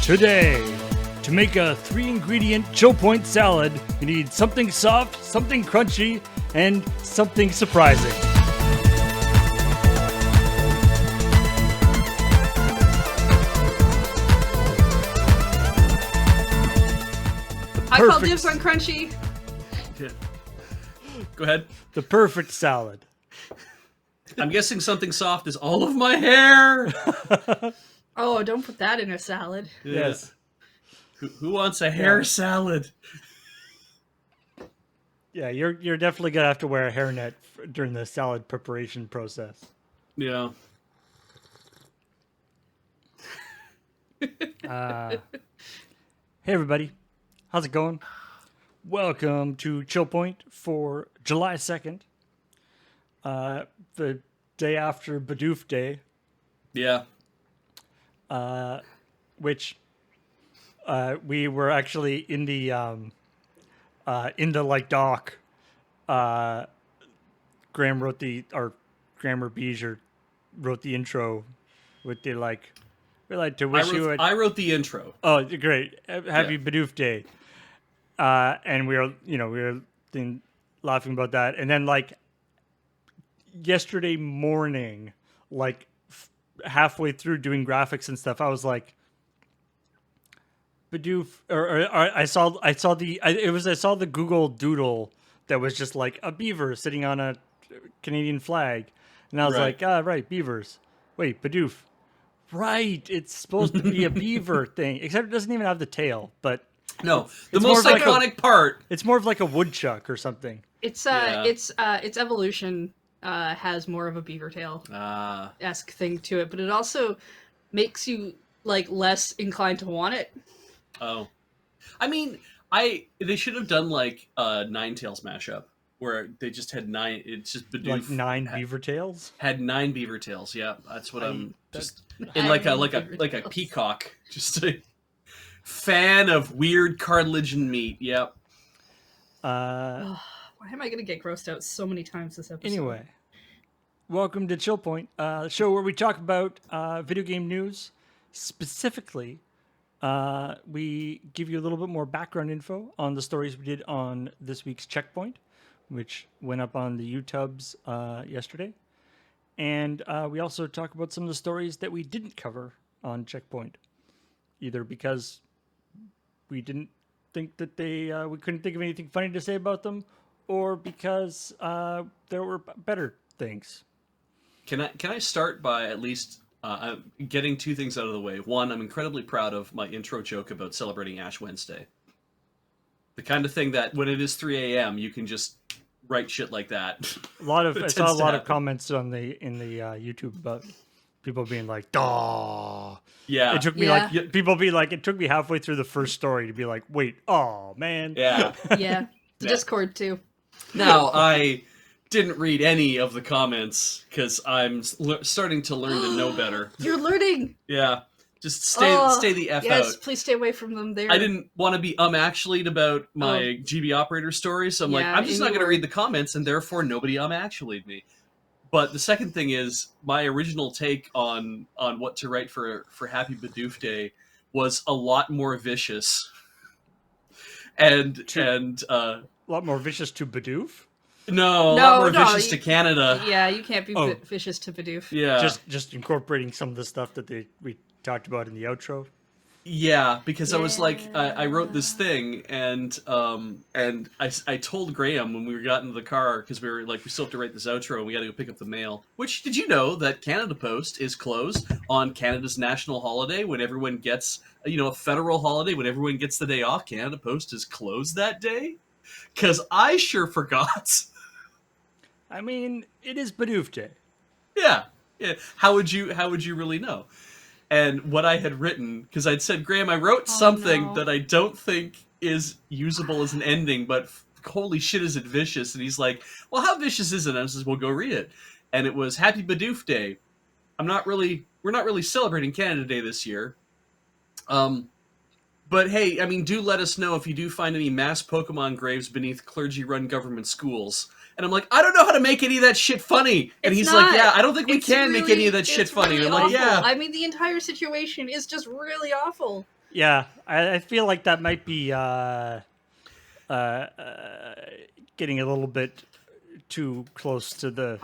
Today, to make a 3-ingredient ChillPoint salad, you need something soft, something crunchy, and something surprising. I call dibs on crunchy. Yeah. Go ahead. The perfect salad. I'm guessing something soft is all of my hair. Oh, don't put that in a salad. Yeah. Yes. Who wants a hair salad? Yeah, you're definitely gonna have to wear a hairnet during the salad preparation process. Yeah. Hey everybody, how's it going? Welcome to ChillPoint for July 2nd, the day after Bidoof Day, Yeah. which we were actually in the like doc. Graham wrote Graham or Beezer wrote the intro with the like. We like to wish you. I wrote the intro. Oh, great! Happy Bidoof Day. And we were laughing about that, and then like yesterday morning, like halfway through doing graphics and stuff, I was like, Bidoof, or I saw the Google Doodle that was just like a beaver sitting on a Canadian flag, and I was like, right, beavers. Wait, Bidoof. Right, it's supposed to be a beaver thing, except it doesn't even have the tail. But no, the it's most iconic part. It's more of like a woodchuck or something. Its evolution has more of a beaver tail esque thing to it, but it also makes you like less inclined to want it. Oh, I mean, they should have done like a Ninetales mashup where they just had 9. It's just Bidoof like 9 beaver tails. Had 9 beaver tails. Yeah, that's what I'm just in like a peacock. Just a fan of weird cartilage and meat. Yep. Why am I gonna get grossed out so many times this episode? Anyway, welcome to ChillPoint, the show where we talk about video game news. Specifically, we give you a little bit more background info on the stories we did on this week's CheckPoint, which went up on the YouTubes yesterday. And we also talk about some of the stories that we didn't cover on CheckPoint, either because we didn't think that we couldn't think of anything funny to say about them, or because there were better things. Can I start by at least getting 2 things out of the way? One, I'm incredibly proud of my intro joke about celebrating Ash Wednesday. The kind of thing that when it is 3 a.m. you can just write shit like that. I saw a lot of comments in the YouTube about people being like, "Duh." Yeah. It took me it took me halfway through the first story to be like, "Wait, oh man." Yeah. Yeah. The Discord too. Now, I didn't read any of the comments because I'm starting to learn to know better. You're learning. Yeah. Just stay the F out. Yes, please stay away from them there. I didn't want to be actually'd about my GB operator story, so I'm just not going to read the comments, and therefore nobody actually'd me. But the second thing is, my original take on what to write for Happy Bidoof Day was a lot more vicious. A lot more vicious to Bidoof? No, a lot more vicious to Canada. Yeah, you can't be vicious to Bidoof. Yeah. Just incorporating some of the stuff that we talked about in the outro. Yeah, because I was like, I wrote this thing, and I told Graham when we got into the car, because we were like, we still have to write this outro, and we got to go pick up the mail. Which, did you know that Canada Post is closed on Canada's national holiday when everyone gets, a federal holiday, when everyone gets the day off? Canada Post is closed that day? Because I sure forgot. I mean, it is Bidoof Day. Yeah. How would you really know? And what I had written, because I'd said, Graham, I wrote something that I don't think is usable as an ending, but holy shit, is it vicious? And he's like, well, how vicious is it? And I says, well, go read it. And it was Happy Bidoof Day. We're not really celebrating Canada Day this year. But hey, I mean, do let us know if you do find any mass Pokemon graves beneath clergy-run government schools. And I'm like, I don't know how to make any of that shit funny. And he's like, yeah, I don't think we can make any of that shit funny. And I'm like, yeah. I mean, the entire situation is just really awful. Yeah, I feel like that might be getting a little bit too close to the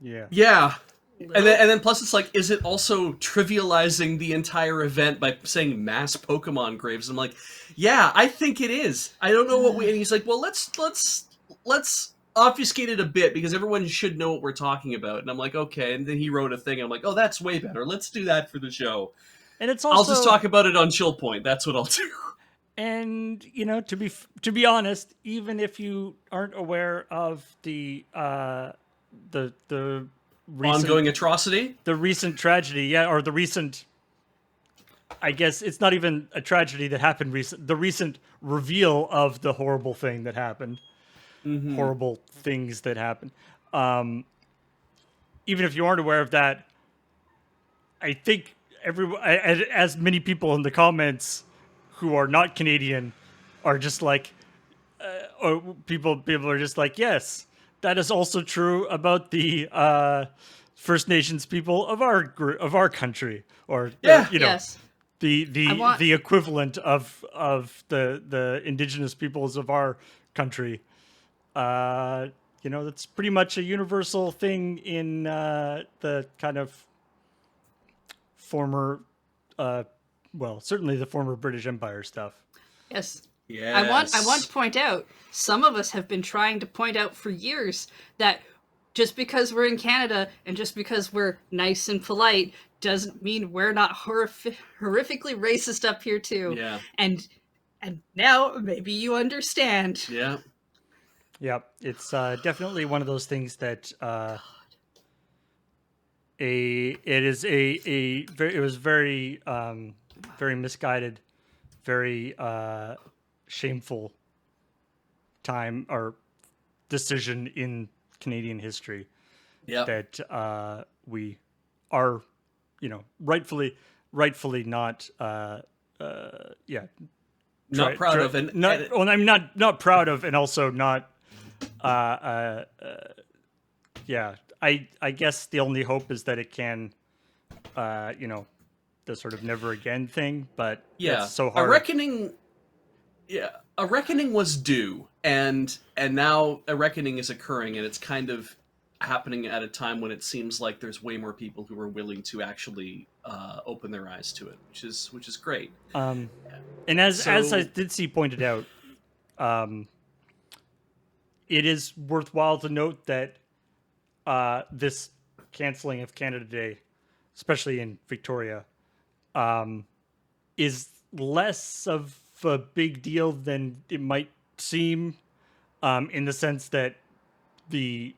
Yeah. And Little. then plus it's like, is it also trivializing the entire event by saying mass Pokemon graves? I'm like, yeah, I think it is. I don't know what we. And he's like, well, let's obfuscate it a bit because everyone should know what we're talking about. And I'm like, okay. And then he wrote a thing. And I'm like, oh, that's way better. Let's do that for the show. and it's I'll just also talk about it on ChillPoint. That's what I'll do. and to be honest, even if you aren't aware of the recent Ongoing atrocity. the recent tragedy, yeah, or the recent, I guess it's not even a tragedy that happened recent, the recent reveal of the horrible thing that happened, horrible things that happened. Even if you aren't aware of that, I think as many people in the comments who are not Canadian are just like, or people are just like, yes, that is also true about the First Nations people of our country, or Yeah. Yes. the equivalent of the indigenous peoples of our country. That's pretty much a universal thing in the kind of former, well, certainly the former British Empire stuff. Yes. Yes. I want to point out, some of us have been trying to point out for years that just because we're in Canada and just because we're nice and polite doesn't mean we're not horrifically racist up here too. Yeah. And now maybe you understand. Yeah. Yeah, it's definitely one of those things that it was very very misguided, very shameful time or decision in Canadian history Yeah. that we are, rightfully not Not proud of, and I'm not proud of, and also not yeah, I guess the only hope is that it can the sort of never again thing, but yeah, it's so hard. a reckoning was due, and now a reckoning is occurring, and it's kind of happening at a time when it seems like there's way more people who are willing to actually open their eyes to it, which is great. And as I did see pointed out, it is worthwhile to note that this canceling of Canada Day, especially in Victoria, is less of a big deal than it might seem, in the sense that the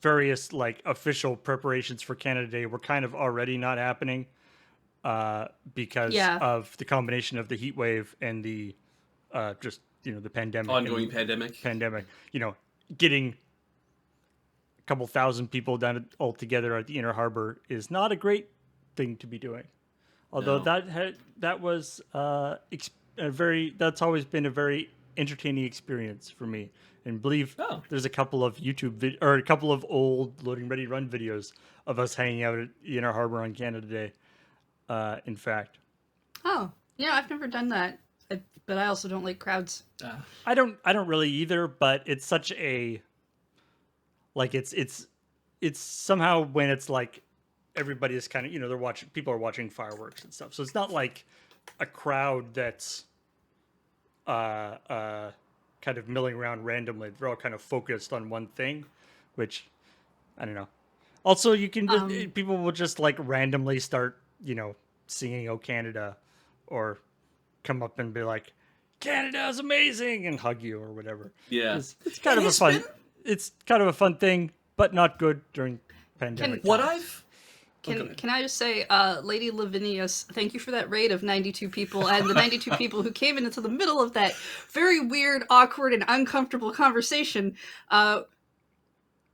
various like official preparations for Canada Day were kind of already not happening because of the combination of the heat wave and the just the pandemic, ongoing pandemic. Getting a couple thousand people down all together at the Inner Harbor is not a great thing to be doing. Although that was that's always been a very entertaining experience for me. And believe there's a couple of or a couple of old Loading Ready Run videos of us hanging out at the Inner Harbor on Canada Day. In fact. Oh, I've never done that, but I also don't like crowds. I don't really either, but it's such a like it's somehow when it's like everybody is kind of people are watching fireworks and stuff, so it's not like a crowd that's kind of milling around randomly. They're all kind of focused on one thing, which I don't know. Also, you can just, people will just like randomly start singing "Oh Canada," or come up and be like, "Canada is amazing," and hug you or whatever. Yeah, it's kind of a fun. It's kind of a fun thing, but not good during pandemic. Can I just say, Lady Lavinius, thank you for that raid of 92 people, and the 92 people who came into the middle of that very weird, awkward, and uncomfortable conversation.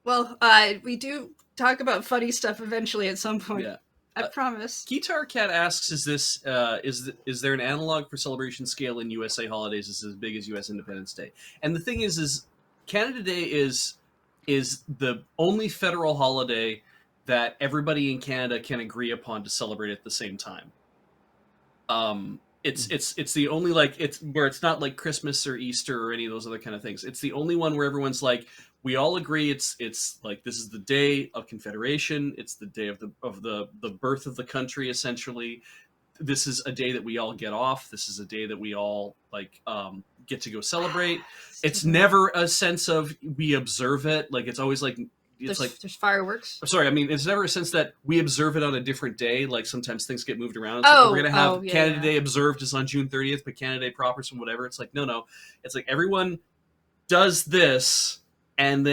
We do talk about funny stuff eventually at some point. Yeah. I promise. Guitar Cat asks, "Is this is there an analog for celebration scale in USA holidays is as big as U.S. Independence Day?" And the thing is Canada Day is the only federal holiday that everybody in Canada can agree upon to celebrate at the same time. It's the only like it's where it's not like Christmas or Easter or any of those other kind of things. It's the only one where everyone's like, we all agree it's like this is the day of Confederation. It's the day of the birth of the country essentially. This is a day that we all get off. This is a day that we all like get to go celebrate. It's never a sense of we observe it. Like it's always like there's fireworks. Sorry, I mean it's never a sense that we observe it on a different day. Like sometimes things get moved around. It's like, we're gonna have Canada Day observed is on June 30th, but Canada Day proper is whatever. It's like no. It's like everyone does this, and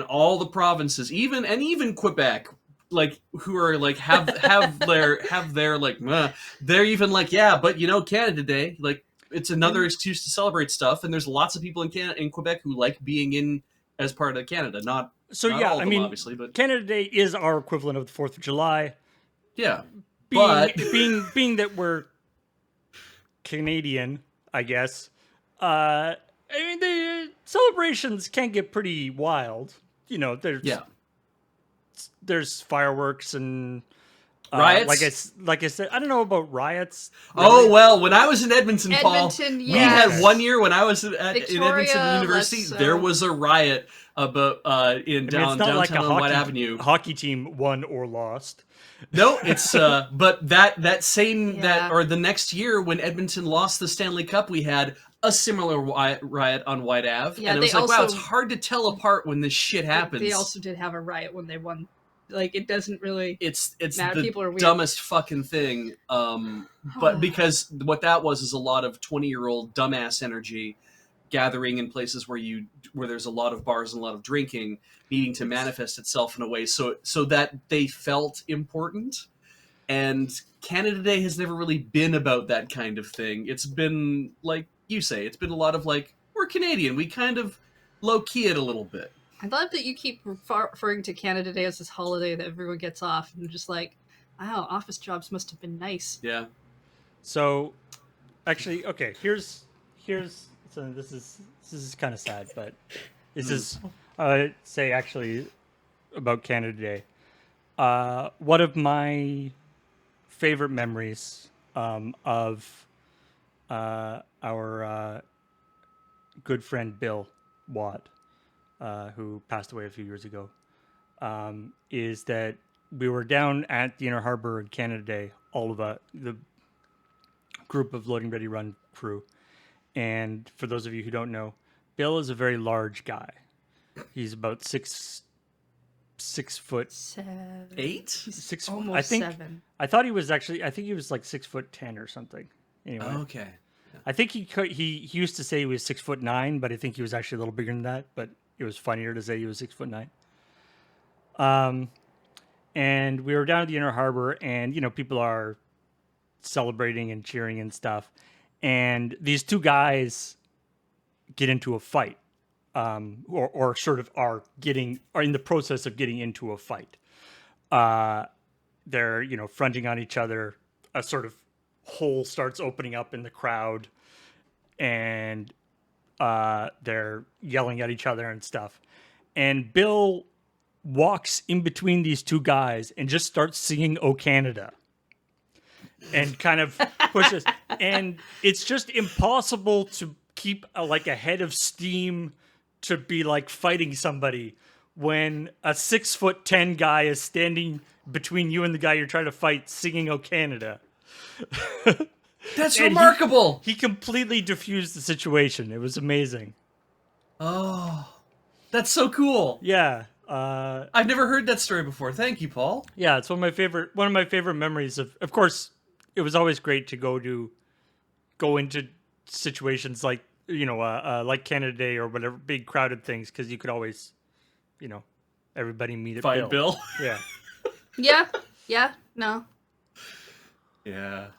all the provinces, even Quebec, like who are like have their like they're even like but Canada Day, like it's another excuse to celebrate stuff, and there's lots of people in Quebec who like being in as part of Canada, not all of them, obviously, but Canada Day is our equivalent of the 4th of July. Yeah, being that we're Canadian, I guess. I mean, the celebrations can get pretty wild. There's fireworks and riots. Like I said, I don't know about riots. Really. Oh well, when I was in Edmonton, Paul, we yes. had one year when I was in Victoria, Edmonton University. There was a riot about in downtown like on White Avenue. Hockey team won or lost. No, it's but that same or the next year when Edmonton lost the Stanley Cup, we had a similar riot on White Ave, and it was like, wow, it's hard to tell apart when this shit happens. They also did have a riot when they won. Like it doesn't really. It's matter. The People are weird. Dumbest fucking thing. But because what that was is a lot of 20-year-old dumbass energy gathering in places where there's a lot of bars and a lot of drinking, needing to manifest itself in a way so that they felt important. And Canada Day has never really been about that kind of thing. It's been like you say, it's been a lot of like, we're Canadian, we kind of low key it a little bit. I love that you keep referring to Canada Day as this holiday that everyone gets off, and just like, wow, office jobs must have been nice. Yeah. So, actually, okay. Here's. So this is kind of sad, but this is say actually about Canada Day. One of my favorite memories of our good friend Bill Watt, who passed away a few years ago, is that we were down at the Inner Harbor Canada Day, all of the group of Loading Ready Run crew. And for those of you who don't know, Bill is a very large guy. He's about 6 foot 7. 6 almost I think 7. I thought he was actually, I think he was like 6'10" or something. Anyway. Oh, okay. Yeah. I think he used to say he was 6'9", but I think he was actually a little bigger than that, but it was funnier to say he was 6'9". And we were down at the Inner Harbor, and people are celebrating and cheering and stuff. And these two guys get into a fight, or sort of are in the process of getting into a fight. They're fronting on each other. A sort of hole starts opening up in the crowd, and they're yelling at each other and stuff. And Bill walks in between these two guys and just starts singing "O Canada." And kind of pushes, and it's just impossible to keep a head of steam to be like fighting somebody when a 6'10" guy is standing between you and the guy you're trying to fight, singing "O Canada." That's remarkable. He completely diffused the situation. It was amazing. Oh, that's so cool. Yeah. I've never heard that story before. Thank you, Paul. Yeah, it's one of my favorite memories of course. It was always great to go into situations like like Canada Day or whatever, big crowded things, because you could always, everybody meet at Find Bill. Yeah. Yeah. No. Yeah.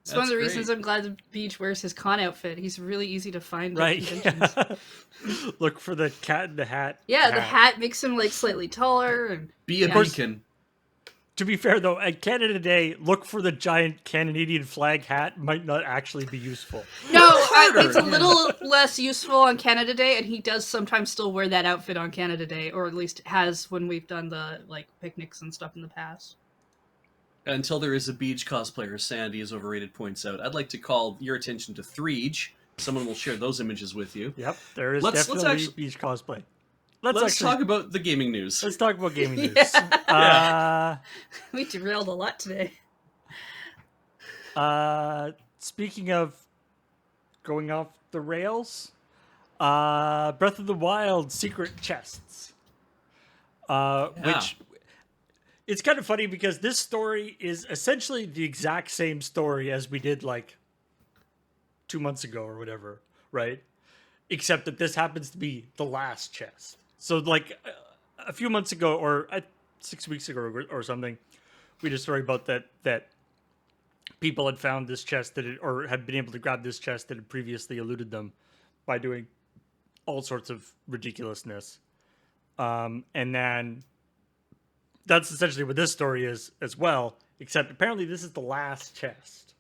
It's one of the reasons I'm glad the Beach wears his con outfit. He's really easy to find Right. at conventions. Look for the cat in the hat. Yeah, the hat makes him like slightly taller, and be a beacon. To be fair, though, at Canada Day, look for the giant Canadian flag hat might not actually be useful. No, it's a little less useful on Canada Day, and he does sometimes still wear that outfit on Canada Day, or at least has when we've done the picnics and stuff in the past. until there is a Beach cosplayer, Sandy is overrated points out, I'd like to call your attention to Threege. Someone will share those images with you. Yep, there is Let's definitely actually- beach cosplay. Let's talk about the gaming news. Let's talk about gaming news. Yeah. We derailed a lot today. Speaking of going off the rails, Breath of the Wild secret chests. Which it's kind of funny because this story is essentially the exact same story as we did like 2 months ago or whatever, right? Except that this happens to be the last chest. So like a few months ago or 6 weeks ago or something, we did a story about that people had found this chest or had been able to grab this chest that had previously eluded them by doing all sorts of ridiculousness. And then that's essentially what this story is as well, except apparently this is the last chest.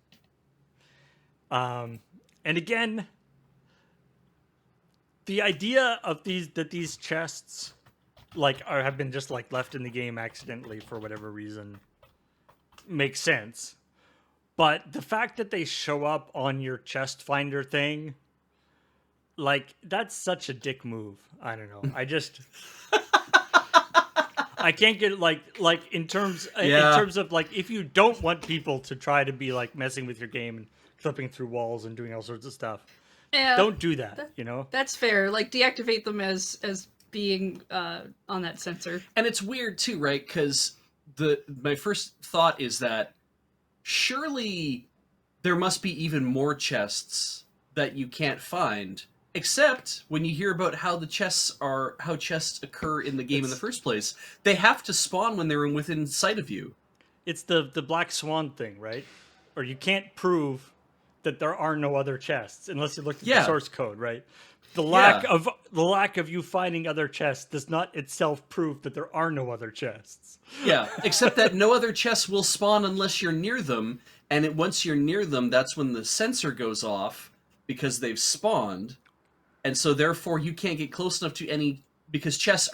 And again, the idea of these chests have been just like left in the game accidentally for whatever reason makes sense. But the fact that they show up on your chest finder thing, like, that's such a dick move. I don't know. I can't get in terms of like, if you don't want people to try to be like messing with your game and clipping through walls and doing all sorts of stuff, don't do that. That's fair. Like, deactivate them as being on that sensor. And it's weird too, right? Because my first thought is that surely there must be even more chests that you can't find. Except when you hear about how chests occur in the game in the first place, they have to spawn when they're within sight of you. It's the Black Swan thing, right? Or you can't prove that there are no other chests unless you look at the source code, right? The lack of you finding other chests does not itself prove that there are no other chests. Yeah, except that no other chests will spawn unless you're near them, and once you're near them, that's when the sensor goes off because they've spawned. And so therefore you can't get close enough to any, because chests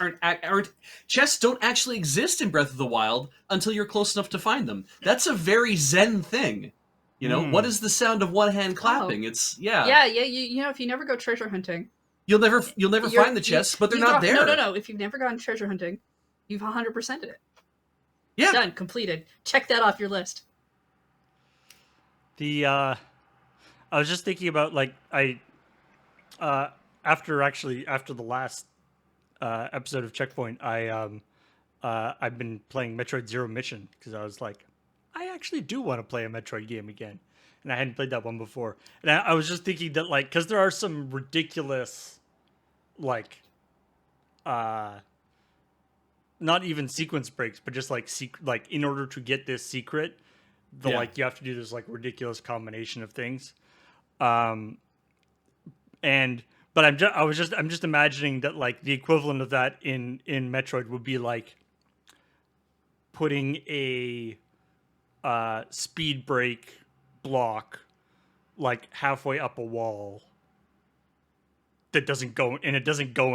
chests don't actually exist in Breath of the Wild until you're close enough to find them. That's a very Zen thing. You know, what is the sound of one hand clapping? It's Yeah, you know, if you never go treasure hunting, you'll never find the chests, but they're not there. No. If you've never gone treasure hunting, you've 100%ed it. Yeah. Done, completed. Check that off your list. I was just thinking about after the last episode of CheckPoint, I've been playing Metroid Zero Mission because I was like, I actually do want to play a Metroid game again, and I hadn't played that one before. And I was just thinking that because there are some ridiculous, not even sequence breaks, but just in order to get this secret, you have to do this ridiculous combination of things. But I'm just imagining that the equivalent of that in Metroid would be putting a speed break block halfway up a wall that doesn't go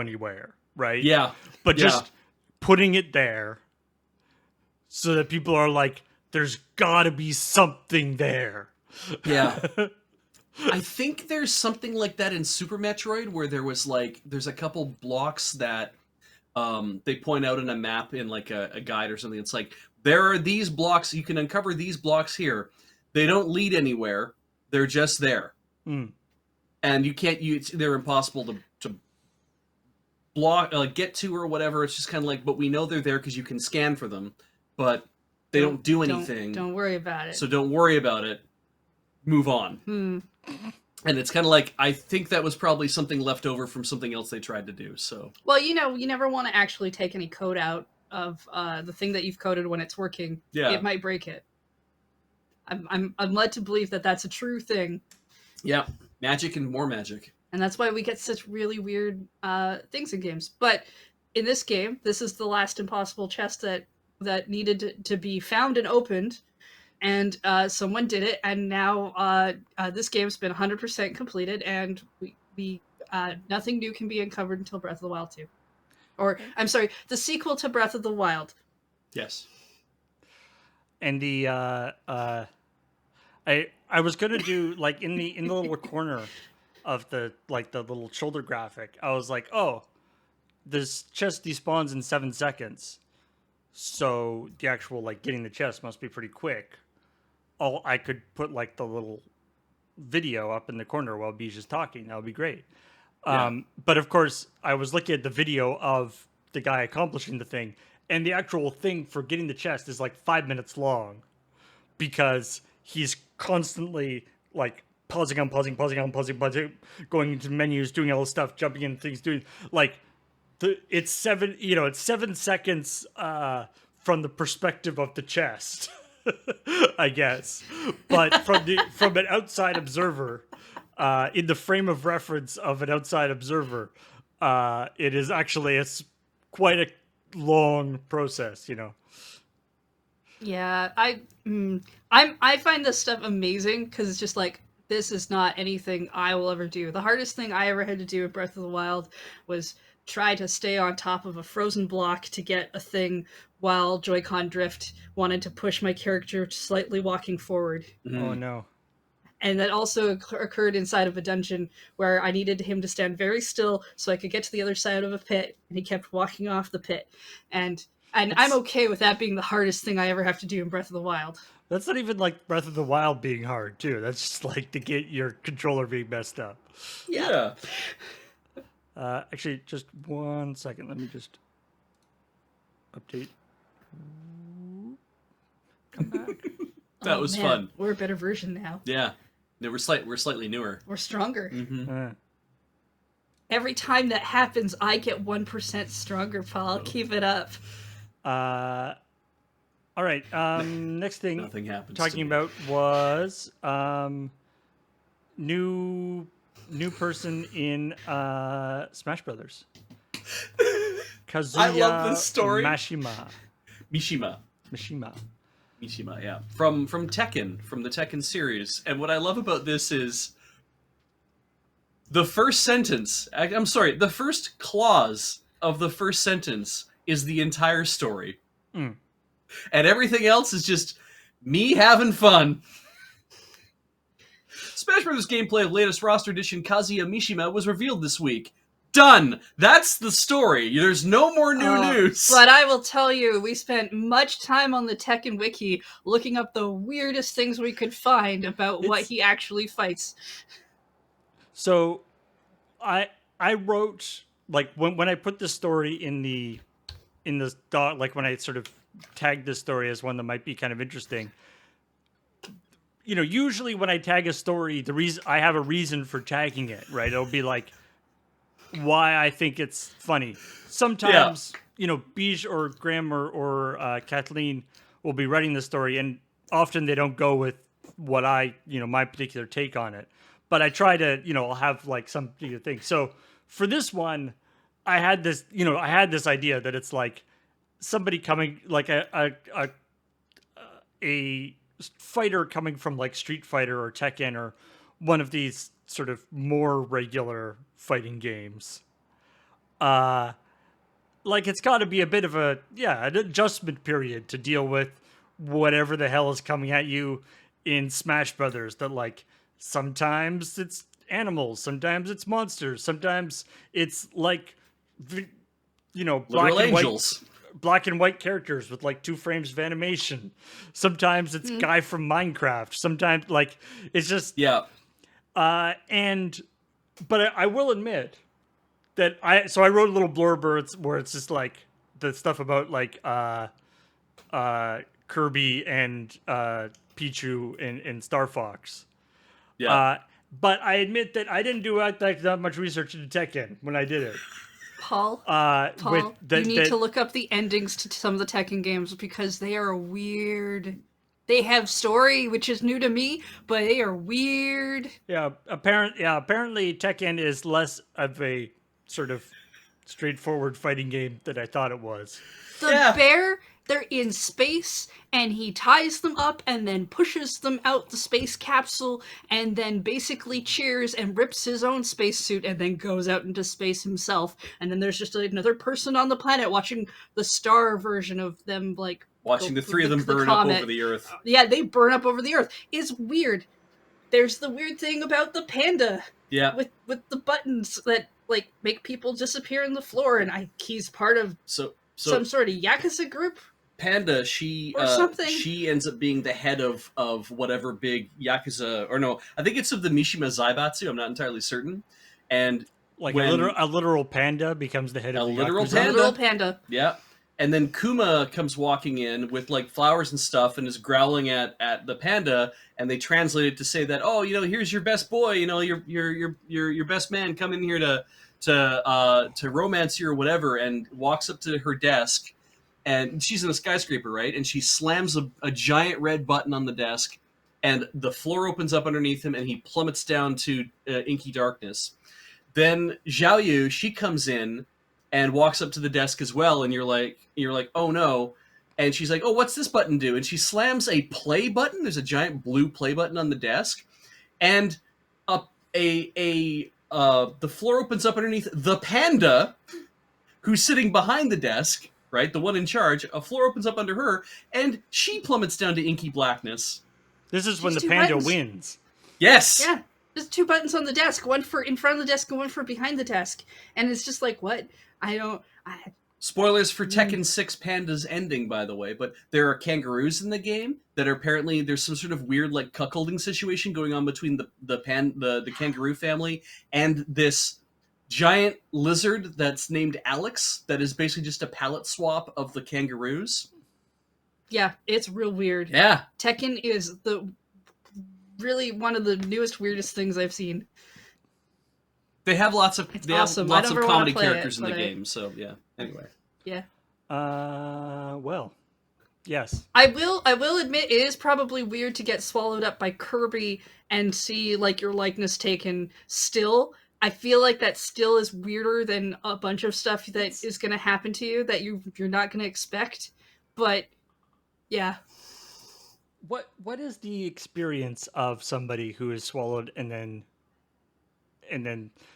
anywhere, right? Yeah. But just putting it there so that people are like, there's gotta be something there. Yeah. I think there's something like that in Super Metroid where there's a couple blocks that they point out in a map in a guide or something. It's like, there are these blocks, you can uncover these blocks here. They don't lead anywhere. They're just there. And they're impossible to block, get to or whatever. It's just kind of but we know they're there because you can scan for them, but they don't do anything. Don't worry about it. So don't worry about it. Move on. And it's kind of I think that was probably something left over from something else they tried to do. So, well, you never want to actually take any code out of the thing that you've coded when it's working. Yeah. It might break it. I'm led to believe that that's a true thing. Yeah, magic and more magic. And that's why we get such really weird things in games. But in this game, this is the last impossible chest that needed to be found and opened. And someone did it, and now this game's been 100% completed, and we nothing new can be uncovered until Breath of the Wild 2. Or, I'm sorry, the sequel to Breath of the Wild. Yes. and the I was gonna do like in the little corner of the like the little shoulder graphic. I was like, oh, this chest despawns in 7 seconds, so the actual like getting the chest must be pretty quick. Oh, I could put like the little video up in the corner while Beej is talking. That would be great. Yeah. But of course, I was looking at the video of the guy accomplishing the thing, and the actual thing for getting the chest is like 5 minutes long because he's constantly like pausing, going into menus, doing all this stuff, jumping into things, doing like it's 7 seconds from the perspective of the chest, I guess. But from an outside observer, in the frame of reference of an outside observer, it is actually quite a long process, Yeah, I find this stuff amazing because it's just like this is not anything I will ever do. The hardest thing I ever had to do in Breath of the Wild was try to stay on top of a frozen block to get a thing while Joy-Con drift wanted to push my character slightly walking forward. Oh no. And that also occurred inside of a dungeon where I needed him to stand very still so I could get to the other side of a pit, and he kept walking off the pit. And I'm okay with that being the hardest thing I ever have to do in Breath of the Wild. That's not even like Breath of the Wild being hard, too. That's just like to get your controller being messed up. Yeah. Actually, just 1 second. Let me just update. Come back. That was fun. We're a better version now. Yeah. No, we're slightly newer. We're stronger. Mm-hmm. Every time that happens, I get 1% stronger, Paul. Keep it up. All right. Next thing Nothing happens. talking about was new person in Smash Brothers. Kazuya I love this story. Mishima, yeah. From Tekken, from the Tekken series. And what I love about this is the first sentence, I'm sorry, the first clause of the first sentence is the entire story. Mm. And everything else is just me having fun. Smash Bros. Gameplay of latest roster edition Kazuya Mishima was revealed this week. Done! That's the story. There's no more new news. But I will tell you, we spent much time on the Tekken wiki looking up the weirdest things we could find about what he actually fights. So, I wrote like when I put this story in the doc, like when I sort of tagged this story as one that might be kind of interesting. Usually when I tag a story, I have a reason for tagging it, right? It'll be like why I think it's funny. Sometimes, Beej or Graham or Kathleen will be writing the story, and often they don't go with what my particular take on it. But I try to, I'll have like some particular thing. So for this one, I had this idea that it's like somebody coming, like a fighter coming from like Street Fighter or Tekken or one of these sort of more regular fighting games. Like it's got to be a bit of an adjustment period to deal with whatever the hell is coming at you in Smash Brothers. That like sometimes it's animals, sometimes it's monsters, sometimes it's like black and white characters with like 2 frames of animation. Sometimes it's guy from Minecraft. Sometimes like it's just but I will admit that I wrote a little blurb where it's just like the stuff about like Kirby and Pichu and Star Fox. Yeah. But I admit that I didn't do that much research into Tekken when I did it. Paul, you need to look up the endings to some of the Tekken games because they are weird. They have story, which is new to me, but they are weird. Yeah, apparently Tekken is less of a sort of straightforward fighting game than I thought it was. The bear, they're in space, and he ties them up and then pushes them out the space capsule and then basically cheers and rips his own spacesuit and then goes out into space himself. And then there's just another person on the planet watching the star version of them, like, Watching the three of them burn up over the earth. Yeah, they burn up over the earth. It's weird. There's the weird thing about the panda. Yeah. With the buttons that like make people disappear in the floor, and he's part of So some sort of Yakuza group. Panda, she ends up being the head of whatever big Yakuza, or no, I think it's of the Mishima Zaibatsu. I'm not entirely certain. And like a literal panda becomes the head of the literal Yakuza. panda. A literal panda. Yeah. And then Kuma comes walking in with like flowers and stuff, and is growling at the panda, and they translate it to say that, oh, here's your best boy, your best man, come in here to romance you or whatever, and walks up to her desk, and she's in a skyscraper, right? And she slams a giant red button on the desk, and the floor opens up underneath him, and he plummets down to inky darkness. Then Xiaoyu, she comes in and walks up to the desk as well, and you're like, oh no. And she's like, oh, what's this button do? And she slams a play button. There's a giant blue play button on the desk, and the floor opens up underneath the panda, who's sitting behind the desk, right? The one in charge. A floor opens up under her, and she plummets down to inky blackness. This is when the Two panda buttons. wins. Yes. Yeah. There's 2 buttons on the desk, one for in front of the desk and one for behind the desk. And it's just like, what? Spoilers for Tekken 6 Panda's ending, by the way, but there are kangaroos in the game that are apparently, there's some sort of weird like cuckolding situation going on between the kangaroo family and this giant lizard that's named Alex, that is basically just a palette swap of the kangaroos. Yeah, it's real weird. Yeah. Tekken is really one of the newest, weirdest things I've seen. They have lots of awesome. lots of comedy play characters it, in the but game, so yeah. Anyway. Yeah. Well, yes. I will admit it is probably weird to get swallowed up by Kirby and see like your likeness taken still. I feel like that still is weirder than a bunch of stuff that is going to happen to you that you're not going to expect. But yeah. What is the experience of somebody who is swallowed and then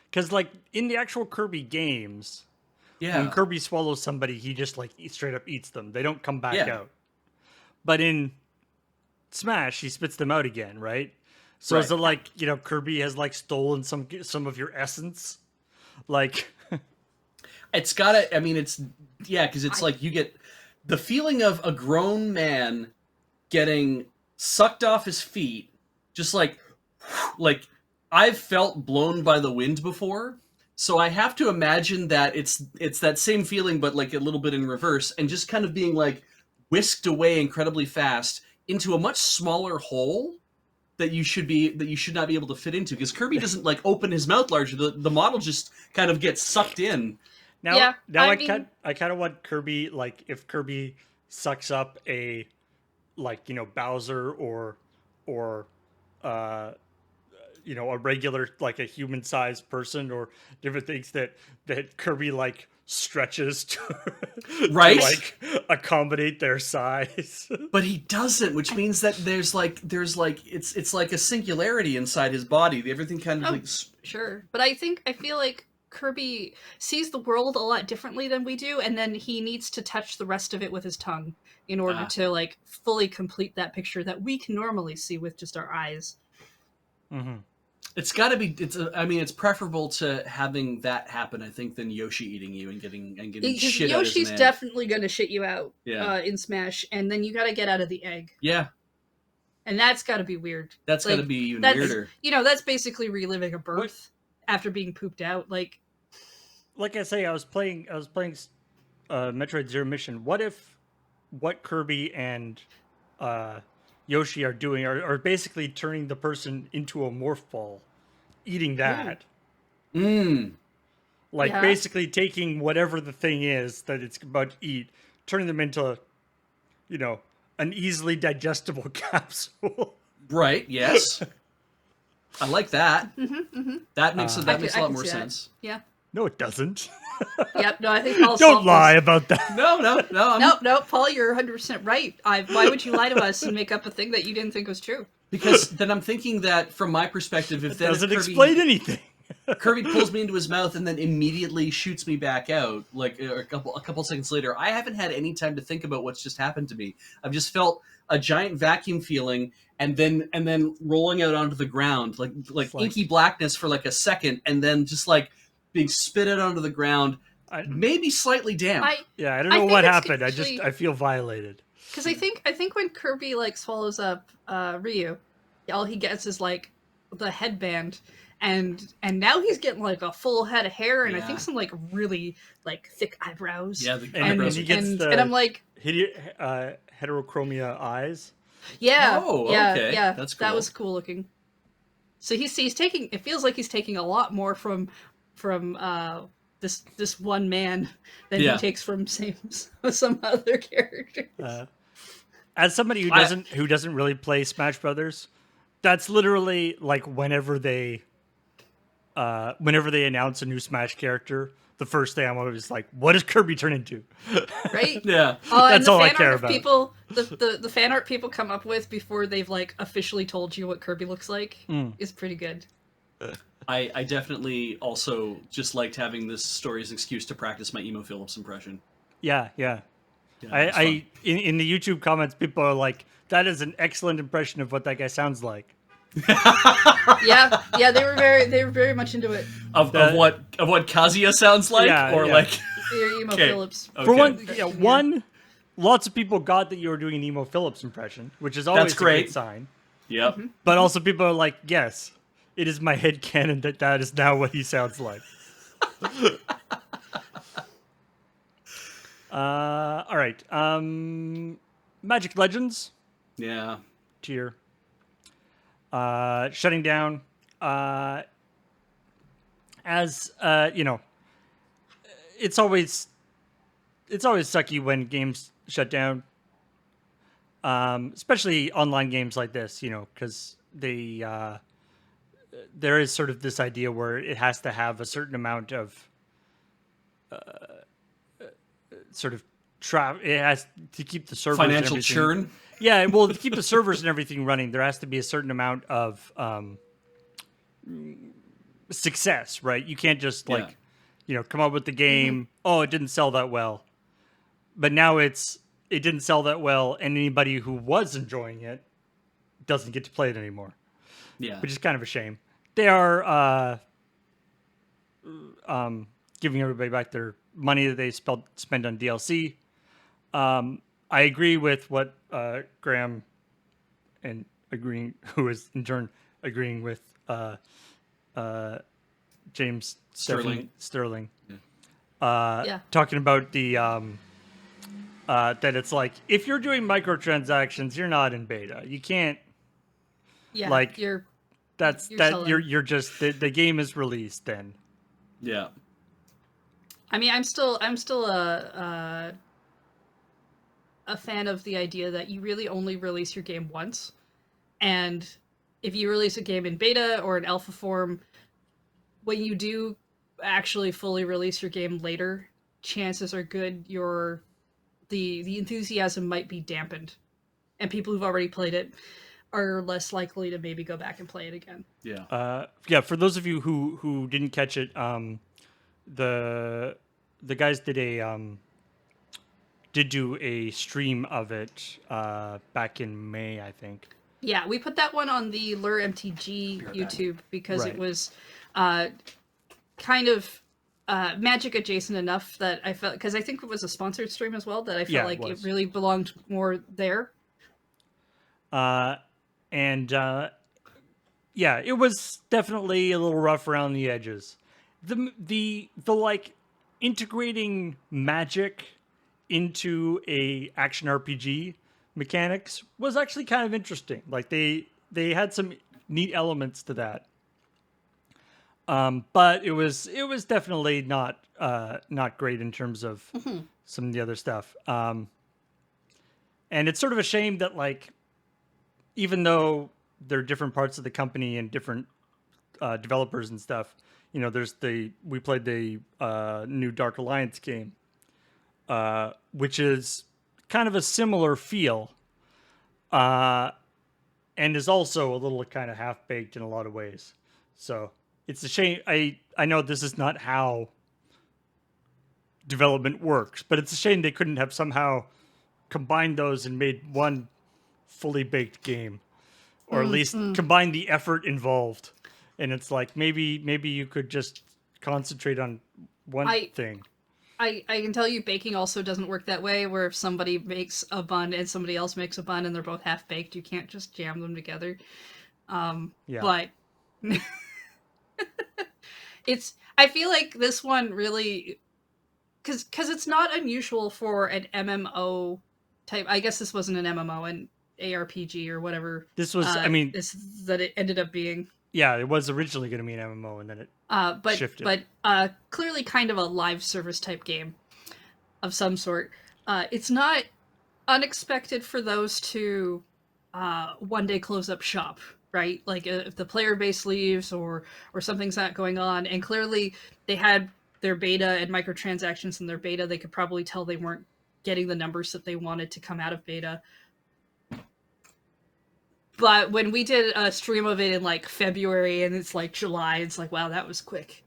because like in the actual Kirby games, when Kirby swallows somebody, he just like straight up eats them. They don't come back out. But in Smash, he spits them out again, right? So is it like, Kirby has like stolen some of your essence? Like it's gotta, I mean, it's, yeah, because it's like you get the feeling of a grown man getting sucked off his feet, just like I've felt blown by the wind before, so I have to imagine that it's that same feeling, but like a little bit in reverse, and just kind of being like whisked away incredibly fast into a much smaller hole that you should not be able to fit into, because Kirby doesn't like open his mouth larger. The model just kind of gets sucked in. Now I kind of want Kirby, like if Kirby sucks up a like Bowser or a regular like a human sized person or different things that Kirby like stretches to, right, to like accommodate their size. But he doesn't, which means that there's like it's like a singularity inside his body. Everything kind of sure. But I feel like Kirby sees the world a lot differently than we do, and then he needs to touch the rest of it with his tongue in order to like fully complete that picture that we can normally see with just our eyes. Mm-hmm. It's got to be. It's preferable to having that happen, I think, than Yoshi eating you and getting shit Yoshi's out of his hand. definitely going to shit you out. Yeah. In Smash, and then you got to get out of the egg. Yeah. And that's got to be weird. That's got to be even weirder. That's basically reliving a birth after being pooped out. Like I say, I was playing Metroid Zero Mission. What Kirby and Yoshi are doing are basically turning the person into a morph ball, eating that. Basically taking whatever the thing is that it's about to eat, turning them into, an easily digestible capsule. Right. Yes. I like that. That makes a lot more sense. Yeah. No, it doesn't. Yep. No, I think Paul's don't lie about that. No. No, Paul, you're 100% right. Why would you lie to us and make up a thing that you didn't think was true? Because then I'm thinking that from my perspective, if that doesn't explain anything. Kirby pulls me into his mouth and then immediately shoots me back out. Like a couple seconds later, I haven't had any time to think about what's just happened to me. I've just felt a giant vacuum feeling, and then rolling out onto the ground, like like- inky blackness for like a second, and then just like being spit out onto the ground, I, maybe slightly damp. yeah, I don't I know think what it's happened. actually- I feel violated. Because I think when Kirby like swallows up Ryu, all he gets is like the headband, and now he's getting like a full head of hair, and I think Yeah. some like really like thick eyebrows. Yeah, the And eyebrows he are gets and, the- and I'm like, Heterochromia eyes. yeah, Oh, yeah, okay. yeah, That's that cool. was cool looking. So he's taking. It feels like he's taking a lot more from this one man than Yeah. he takes from some other characters. As somebody who doesn't really play Smash Brothers, that's literally like whenever they announce a new Smash character, the first thing I'm always like, what does Kirby turn into? Right? Yeah. And That's the all I fan care art about. people, the fan art people come up with before they've like officially told you what Kirby looks like is pretty good. I definitely also just liked having this story as an excuse to practice my Emo Phillips impression. Yeah. Yeah, it was I in the YouTube comments, people are like, that is an excellent impression of what that guy sounds like. Yeah, they were very much into it. of what Kazuya sounds like, Yeah, or yeah. like Your emo Okay. Phillips. Okay. For one, Impression, yeah. one, lots of people got that you were doing an Emo Phillips impression, which is always That's great. a good sign. Yep. But also people are like, yes, it is my headcanon that is now what he sounds like. All right. Magic Legends Yeah. tier. Shutting down. As you know, it's always sucky when games shut down. Especially online games like this, you know, because there is sort of this idea where it has to have a certain amount of sort of it has to keep the servers and Financial everything- churn. Yeah, well, to keep the servers and everything running, there has to be a certain amount of success, right? You can't just Yeah. like, you know, come up with the game. Oh, it didn't sell that well, but now it didn't sell that well, and anybody who was enjoying it doesn't get to play it anymore, Yeah. which is kind of a shame. They are giving everybody back their money that they spend on DLC. I agree with what Graham and who is in turn agreeing with James Sterling. Sterling. Yeah. Talking about the that it's like if you're doing microtransactions, you're not in beta. You can't. Yeah, Like, you're That's You're that selling. you're just the game is released then. Yeah. I mean, I'm still a fan of the idea that you really only release your game once, and if you release a game in beta or in alpha form, when you do actually fully release your game later, chances are good the enthusiasm might be dampened, and people who've already played it are less likely to maybe go back and play it again. Yeah. Yeah, for those of you who didn't catch it, the guys did do a stream of it back in May, I think. Yeah, we put that one on the Lure MTG YouTube because Right. it was kind of Magic adjacent enough that I felt, because I think it was a sponsored stream as well, that I felt Yeah, it like it was. really belonged more there. Yeah, it was definitely a little rough around the edges. The like integrating magic into a action RPG mechanics was actually kind of interesting. Like they had some neat elements to that. But it was definitely not great in terms of some of the other stuff. And it's sort of a shame that like even though there are different parts of the company and different developers and stuff, you know, we played the new Dark Alliance game, which is kind of a similar feel, and is also a little kind of half baked in a lot of ways. So it's a shame. I know this is not how development works, but it's a shame they couldn't have somehow combined those and made one fully baked game, or at least combine the effort involved. And it's like maybe you could just concentrate on one I thing. I can tell you baking also doesn't work that way, where if somebody makes a bun and somebody else makes a bun and they're both half baked, you can't just jam them together. Yeah. But I feel like this one really, because it's not unusual for an MMO type. I guess this wasn't an MMO, an ARPG or whatever. This was, I mean, this that it ended up being. yeah, it was originally going to be an MMO, and then it shifted. But clearly kind of a live service type game of some sort. It's not unexpected for those to one day close up shop, right? Like if the player base leaves or something's not going on, and clearly they had their beta and microtransactions in their beta, they could probably tell they weren't getting the numbers that they wanted to come out of beta. But when we did a stream of it in like February and it's like July, it's like, wow, that was quick.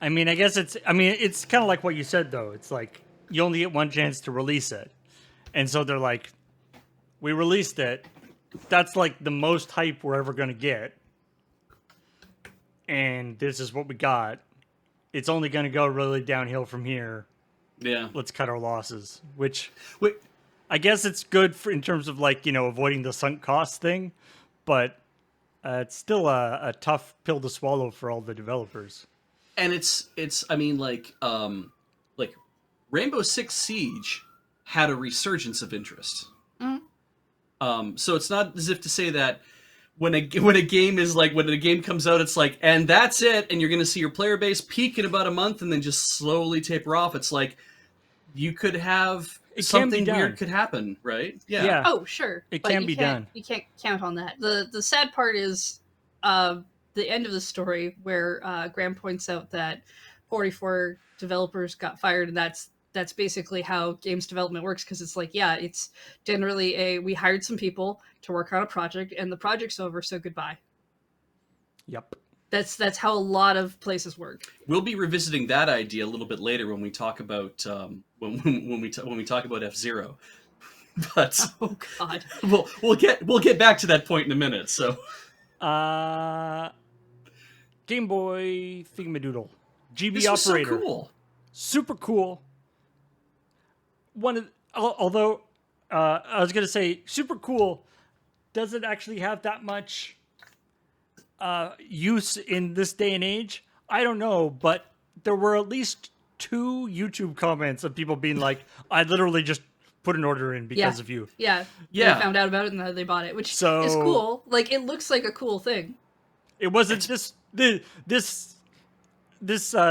I mean, I guess it's kind of like what you said, though. It's like you only get one chance to release it. And so they're like, we released it. That's like the most hype we're ever going to get. And this is what we got. It's only going to go really downhill from here. Yeah. Let's cut our losses, which Wait, I guess it's good for in terms of like, avoiding the sunk cost thing, but it's still a tough pill to swallow for all the developers. and it's I mean like Rainbow Six Siege had a resurgence of interest. So it's not as if to say that when a game comes out, it's like, and that's it, and you're going to see your player base peak in about a month and then just slowly taper off. It's like you could have something weird could happen, right? Yeah. Oh, sure. It But can you be can't- done. You can't count on that. The sad part is the end of the story where Graham points out that 44 developers got fired, and that's basically how games development works, because it's like, yeah, it's generally we hired some people to work on a project and the project's over, so goodbye. Yep. That's how a lot of places work. We'll be revisiting that idea a little bit later when we talk about when we talk about F-Zero. But Oh god. we'll get back to that point in a minute. So Game Boy Thingamadoodle. GB this was operator. so cool. Super cool. Although I was gonna say super cool, does it actually have that much use in this day and age? I don't know, but there were at least 2 YouTube comments of people being like, "I literally just put an order in because of you." Yeah. Yeah. They found out about it and then they bought it, which So- is cool. Like, it looks like a cool thing. It wasn't this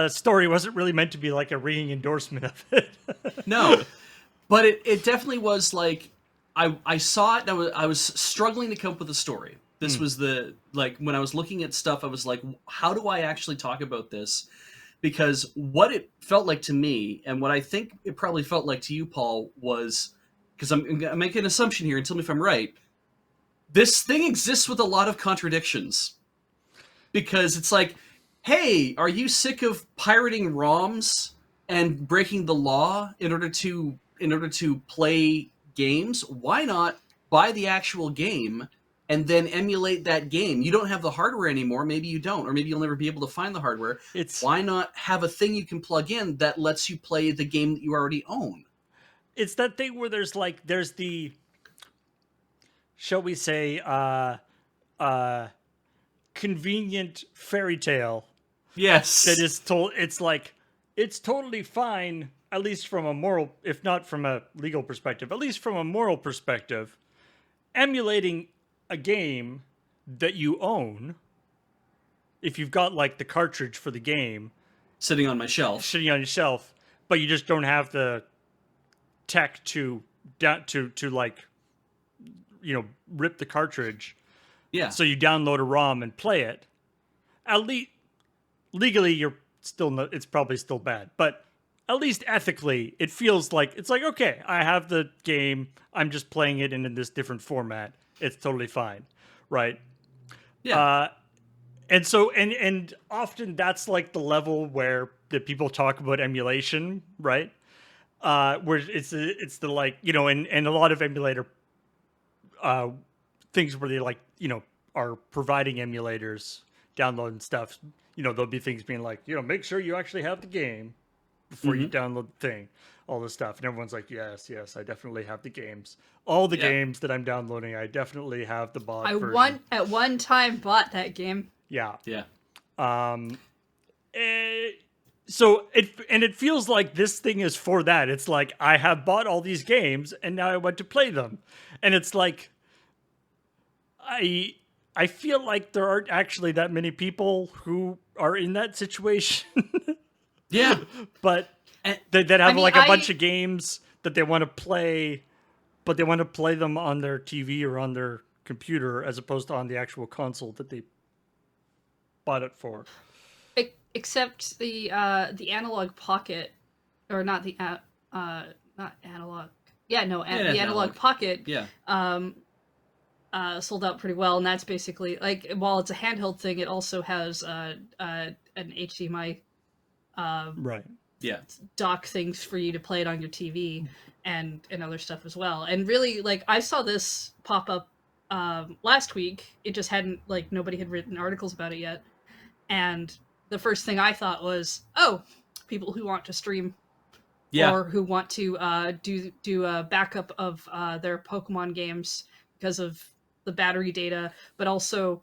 story wasn't really meant to be like a ringing endorsement of it. No, but it definitely was like I saw it and I was struggling to come up with a story. This was when I was looking at stuff, I was like, how do I actually talk about this? Because what it felt like to me, and what I think it probably felt like to you, Paul, was, because I'm making an assumption here and tell me if I'm right, this thing exists with a lot of contradictions. Because it's like, hey, are you sick of pirating ROMs and breaking the law in order to play games? Why not buy the actual game and then emulate that game? You don't have the hardware anymore. Maybe you don't, or maybe you'll never be able to find the hardware. Why not have a thing you can plug in that lets you play the game that you already own? It's that thing where there's the, shall we say, convenient fairy tale. Yes. That is told. It's like, it's totally fine, at least from a moral, if not from a legal perspective, at least from a moral perspective, emulating a game that you own, if you've got like the cartridge for the game sitting on my shelf, but you just don't have the tech to like, rip the cartridge. Yeah. So you download a ROM and play it. At least legally, it's probably still bad, but at least ethically, it feels like it's like, okay, I have the game. I'm just playing it in this different format. It's totally fine, right? Yeah. And so and often that's like the level where the people talk about emulation, right? Where it's the like, you know, and a lot of emulator uh things where they like, you know, are providing emulators, downloading stuff. You know, there'll be things being like, you know, make sure you actually have the game before you Hmm. download the thing, all this stuff. And everyone's like, yes, yes, I definitely have the games. All the Yeah. games that I'm downloading, I definitely have the I bought version. one at one time bought that game. Yeah. Yeah. Um, eh, so it feels like this thing is for that. It's like I have bought all these games and now I want to play them, and it's like I I feel like there aren't actually that many people who are in that situation, Yeah. but And, that I have mean, like a bunch of games that they want to play, but they want to play them on their TV or on their computer as opposed to on the actual console that they bought it for. except the analog pocket, or not the not analog. Yeah, no, yeah, the that's analog analog. pocket Yeah. sold out pretty well, and that's basically like, while it's a handheld thing, it also has an HDMI Right. Yeah. dock things for you to play it on your TV and other stuff as well. And really, like, I saw this pop up last week. It just hadn't, like, nobody had written articles about it yet. And the first thing I thought was, oh, people who want to stream Yeah. or who want to do a backup of their Pokemon games because of the battery data, but also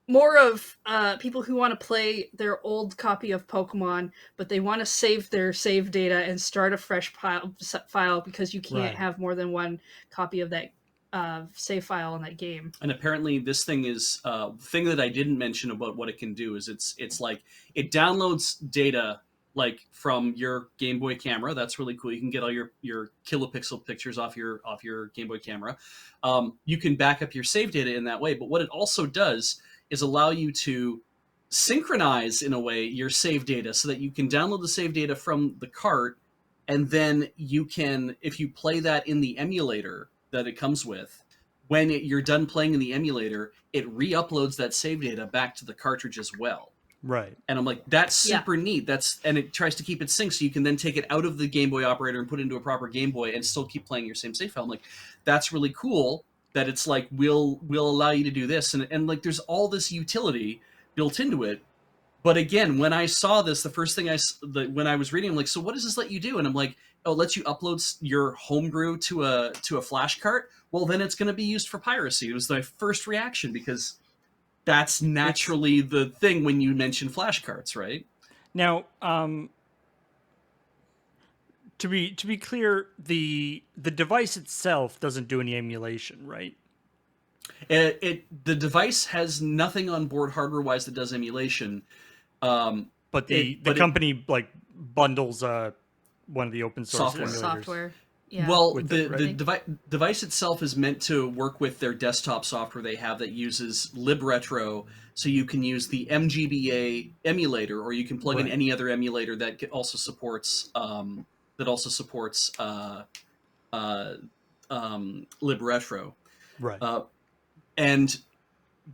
more of people who want to play their old copy of Pokemon, but they want to save their save data and start a fresh file because you can't Right. have more than one copy of that save file on that game. And apparently, this thing is thing that I didn't mention about what it can do is it's like it downloads data like from your Game Boy camera. That's really cool. You can get all your kilopixel pictures off your Game Boy camera. You can back up your save data in that way. But what it also does is allow you to synchronize in a way your save data so that you can download the save data from the cart, and then you can, if you play that in the emulator that it comes with, when you're done playing in the emulator, it re-uploads that save data back to the cartridge as well. Right. And I'm like, that's Yeah. super neat. And it tries to keep it synced so you can then take it out of the Game Boy operator and put it into a proper Game Boy and still keep playing your same save file. I'm like, that's really cool that it's like we'll allow you to do this, and like there's all this utility built into it. But again, when I saw this, the first thing when I was reading, I'm like, so what does this let you do? And I'm like, oh, it lets you upload your homebrew to a flash cart. Well, then it's going to be used for piracy. It was my first reaction because that's naturally the thing when you mention flash carts, right? Now, to be clear, the device itself doesn't do any emulation, right? The device has nothing on board hardware wise that does emulation. But the company like bundles one of the open source Software. emulators. Software. Yeah. Well, with the, it, right? the device itself is meant to work with their desktop software they have that uses libretro, so you can use the MGBA emulator, or you can plug in Right. any other emulator that also supports libretro. Right.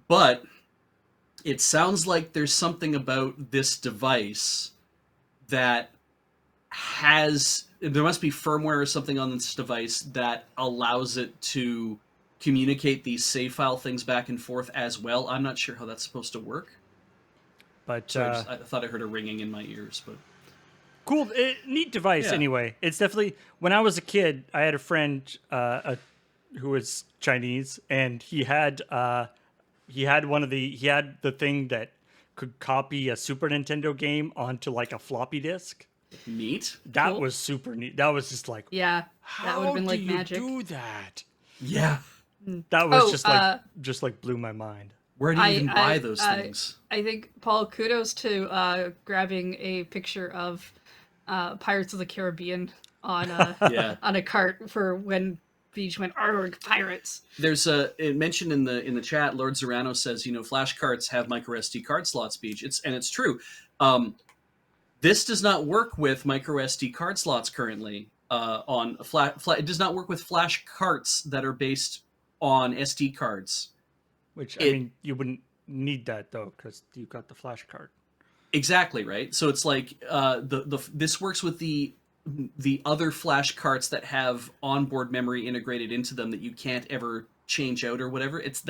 But it sounds like there's something about this device that there must be firmware or something on this device that allows it to communicate these save file things back and forth as well. I'm not sure how that's supposed to work. But So I thought I heard a ringing in my ears, but cool, neat device. Yeah. Anyway, it's definitely. When I was a kid, I had a friend who was Chinese, and he had the thing that could copy a Super Nintendo game onto like a floppy disk. neat. That Cool. was super neat. That was just like, Yeah. That would have been how like do you magic. do that? Yeah. That was Oh, just like blew my mind. Where do you I- even I- buy those I- things? I think, Paul, kudos to grabbing a picture of Pirates of the Caribbean on Yeah. on a cart for when Beach went "Arg, pirates." There's it mentioned in the chat. Lord Zorano says, flash carts have micro SD card slot speech. It's true. This does not work with micro SD card slots currently on it does not work with flash carts that are based on SD cards. Which It- I mean, you wouldn't need that though because you got the flash card. Exactly, right. So it's like this works with the other flash carts that have onboard memory integrated into them that you can't ever change out or whatever. This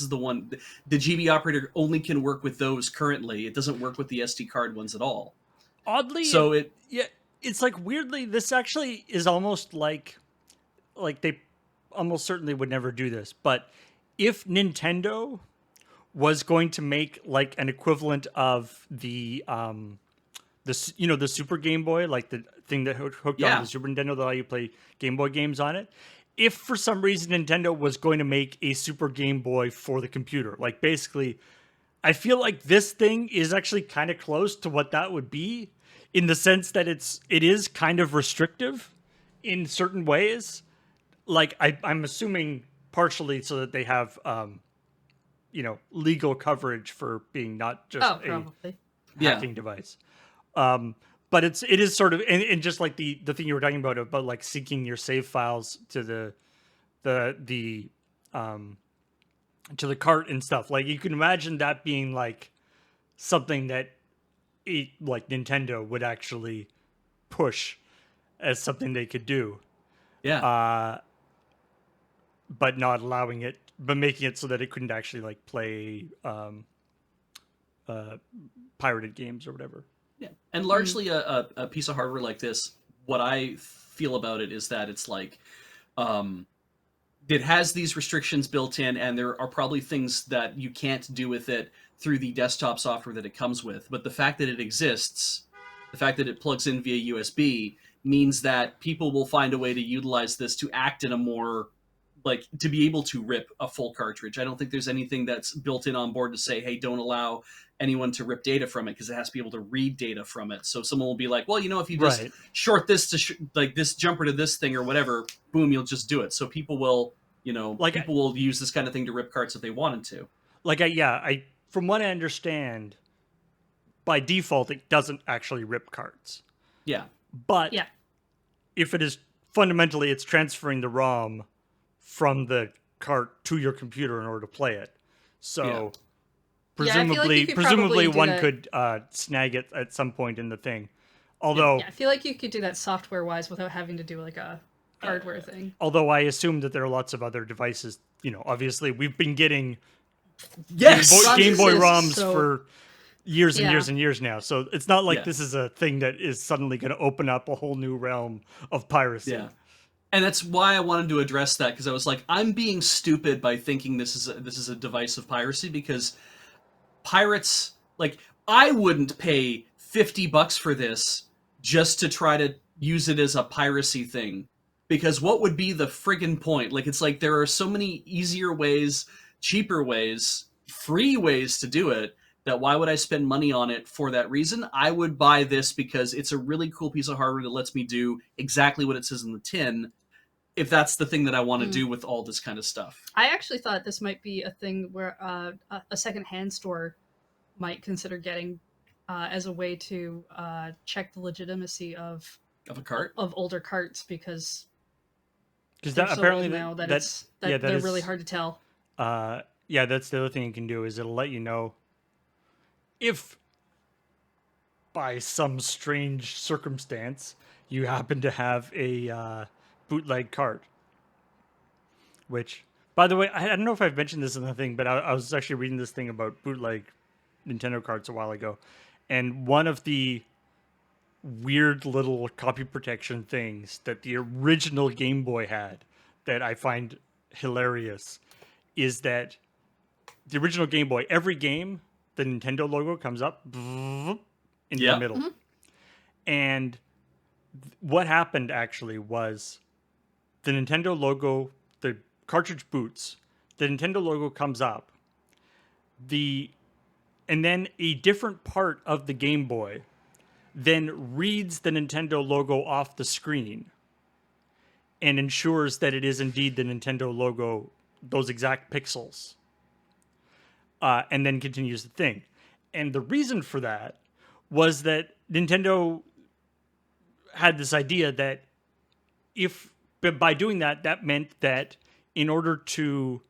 is the one. The GB operator only can work with those currently. It doesn't work with the SD card ones at all. Oddly, So it yeah, it's like weirdly this actually is almost like they almost certainly would never do this, but if Nintendo was going to make like an equivalent of the Super Game Boy, like the thing that hooked onto yeah the Super Nintendo that allow you to play Game Boy games on it. If for some reason Nintendo was going to make a Super Game Boy for the computer, like basically, I feel like this thing is actually kind of close to what that would be, in the sense that it is kind of restrictive in certain ways. Like I'm assuming partially so that they have legal coverage for being not just Oh, a probably. yeah hacking device. But it is sort of and just like the thing you were talking about like syncing your save files to the to the cart and stuff. Like you can imagine that being like something that like Nintendo would actually push as something they could do, yeah. but not allowing it, but making it so that it couldn't actually like play pirated games or whatever. Yeah, and largely a piece of hardware like this, what I feel about it is that it's like, it has these restrictions built in, and there are probably things that you can't do with it through the desktop software that it comes with. But the fact that it exists, the fact that it plugs in via USB, means that people will find a way to utilize this to act in a more like to be able to rip a full cartridge. I don't think there's anything that's built in on board to say, hey, don't allow anyone to rip data from it because it has to be able to read data from it. So someone will be like, well, if you just Right. short this to like this jumper to this thing or whatever, boom, you'll just do it. So people will, Like people will use this kind of thing to rip carts if they wanted to. I from what I understand, by default it doesn't actually rip cards. Yeah. But Yeah. if it is fundamentally it's transferring the ROM from the cart to your computer in order to play it. So Yeah. Yeah, I feel like presumably you could presumably probably do one that. could snag it at some point in the thing. Although Yeah, I feel like you could do that software wise without having to do like a hardware thing. although I assume that there are lots of other devices, obviously we've been getting Yes. Boy- Game Boy exist, ROMs so- for years and Yeah. years and years now. So it's not like Yeah. this is a thing that is suddenly going to open up a whole new realm of piracy. Yeah. And that's why I wanted to address that, because I was like, I'm being stupid by thinking this is a device of piracy, because pirates, like, I wouldn't pay $50 for this just to try to use it as a piracy thing, because what would be the friggin' point? Like, it's like there are so many easier ways, cheaper ways, free ways to do it, that why would I spend money on it for that reason? I would buy this because it's a really cool piece of hardware that lets me do exactly what it says in the tin, if that's the thing that I want to do with all this kind of stuff. I actually thought this might be a thing where a secondhand store might consider getting as a way to check the legitimacy of Of a cart? older carts, because Because they're that so apparently old now that yeah, they're is, really hard to tell. Yeah, that's the other thing you can do is it'll let you know if by some strange circumstance you happen to have a bootleg cart. Which, by the way, I don't know if I've mentioned this in the thing, but I was actually reading this thing about bootleg Nintendo carts a while ago, and one of the weird little copy protection things that the original Game Boy had that I find hilarious is that the original Game Boy, every game, the Nintendo logo comes up in the Yeah. middle. And what happened actually was the Nintendo logo, the cartridge boots, the Nintendo logo comes up, and then a different part of the Game Boy then reads the Nintendo logo off the screen and ensures that it is indeed the Nintendo logo, those exact pixels, and then continues the thing. And the reason for that was that Nintendo had this idea that by doing that, that meant that in order to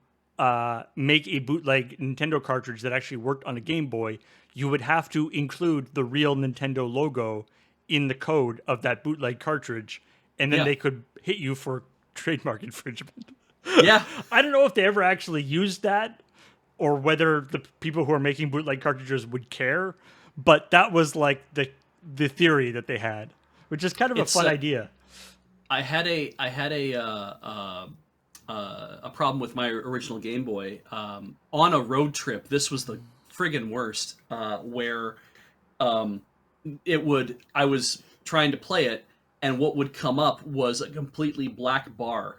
make a bootleg Nintendo cartridge that actually worked on a Game Boy, you would have to include the real Nintendo logo in the code of that bootleg cartridge, and then Yeah. they could hit you for trademark infringement. Yeah. I don't know if they ever actually used that or whether the people who are making bootleg cartridges would care, but that was like the theory that they had, which is kind of a It's fun idea. a problem with my original Game Boy on a road trip. This was the friggin' worst. Where I was trying to play it, and what would come up was a completely black bar.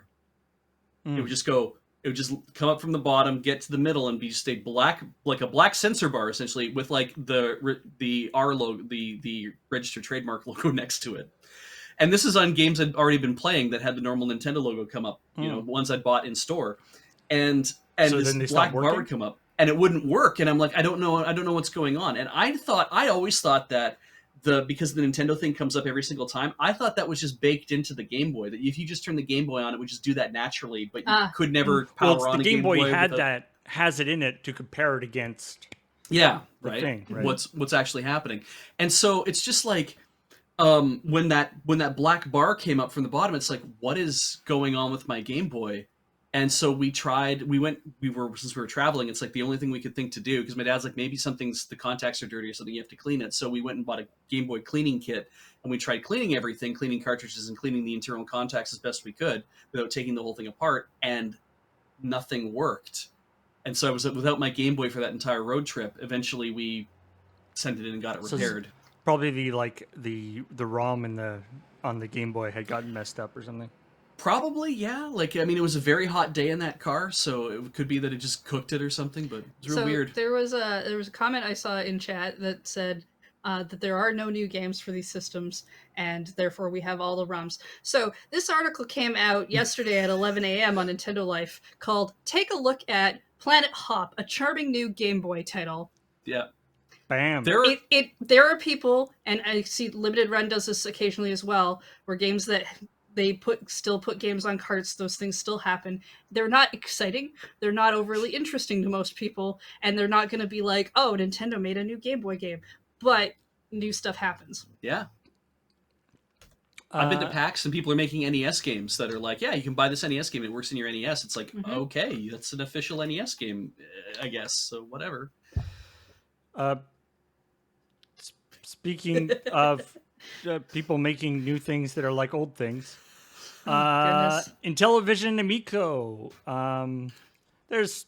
It would just go. It would just come up from the bottom, get to the middle, and be just a black, like a black sensor bar, essentially, with like the R logo, the registered trademark logo next to it. And this is on games I'd already been playing that had the normal Nintendo logo come up, ones I'd bought in store, and So this then they black stopped bar working? would come up, and it wouldn't work, and I'm like, I don't know what's going on, and I always thought that because the Nintendo thing comes up every single time, I thought that was just baked into the Game Boy, that if you just turn the Game Boy on, it would just do that naturally, but you could never Well, power it's on the a Game Boy had without... has it in it to compare it against. Yeah, right. thing, right? What's actually happening, and so it's just like when that black bar came up from the bottom, it's like, what is going on with my Game Boy? And so since we were traveling, it's like the only thing we could think to do, because my dad's like, maybe the contacts are dirty or something, you have to clean it. So we went and bought a Game Boy cleaning kit, and we tried cleaning everything, cleaning cartridges and cleaning the internal contacts as best we could without taking the whole thing apart, and nothing worked. And so I was without my Game Boy for that entire road trip. Eventually we sent it in and got it So repaired. probably the ROM on the Game Boy had gotten messed up or something. Probably, yeah. Like, I mean, it was a very hot day in that car, so it could be that it just cooked it or something, but it's real weird. There was a comment I saw in chat that said that there are no new games for these systems, and therefore we have all the ROMs. So this article came out yesterday at 11 a.m. on Nintendo Life, called "Take a Look at Planet Hop, a charming new Game Boy title." Yeah. Bam. There are people, and I see Limited Run does this occasionally as well, where games that they still put games on carts, those things still happen. They're not exciting, they're not overly interesting to most people, and they're not going to be like, oh, Nintendo made a new Game Boy game, but new stuff happens. Yeah. I've been to PAX and people are making NES games that are like, yeah, you can buy this NES game, it works in your NES. It's like, okay, that's an official NES game, I guess, so whatever. Speaking of people making new things that are like old things, Goodness. Intellivision Amico. There's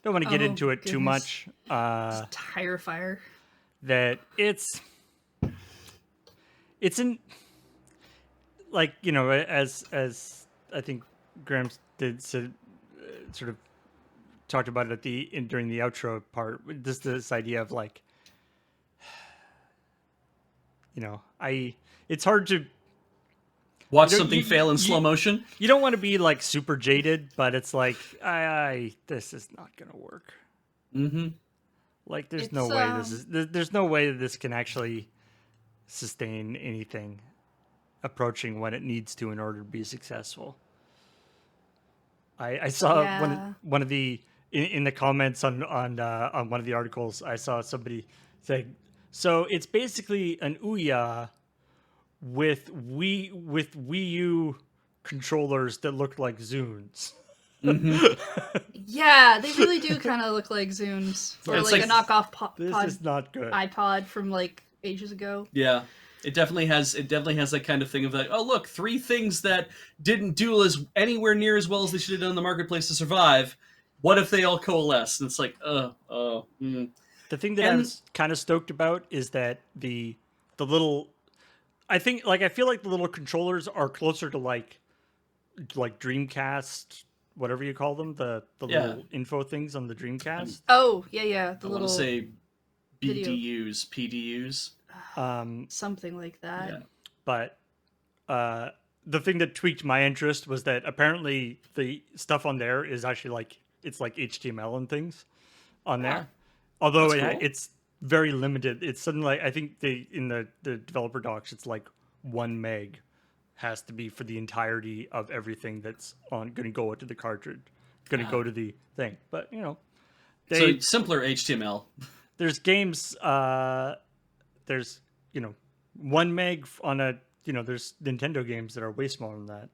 don't want to get into it too goodness. much. Tire fire. That it's in, like, you know, as I think Graham did sort of talked about it during the outro part. This idea of like, you know, it's hard to watch something fail in slow motion. You don't want to be like super jaded, but it's like, this is not gonna work. Mm-hmm. Like, there's no way that this can actually sustain anything approaching what it needs to in order to be successful. I saw one of the in the comments on one of the articles, I saw somebody saying, so it's basically an Ouya with Wii U controllers that look like Zunes. Yeah, they really do kind of look like Zunes, or it's like a knockoff This is not good. iPod from like ages ago. Yeah. It definitely has that kind of thing of like, oh look, 3 things that didn't do anywhere near as well as they should have done in the marketplace to survive. What if they all coalesce? And it's like, The thing that I was kind of stoked about is that the little, I feel like the little controllers are closer to like Dreamcast, whatever you call them, the little info things on the Dreamcast. Oh yeah, the I little want to say video. BDUs, PDUs. Something like that. Yeah. But the thing that tweaked my interest was that apparently the stuff on there is actually like, it's like HTML and things on there. Although cool. it's very limited. It's something like, I think in the developer docs, it's like 1 meg has to be for the entirety of everything that's going to go into the cartridge. going to go to the thing. But So simpler HTML. there's games. There's 1 meg on a there's Nintendo games that are way smaller than that.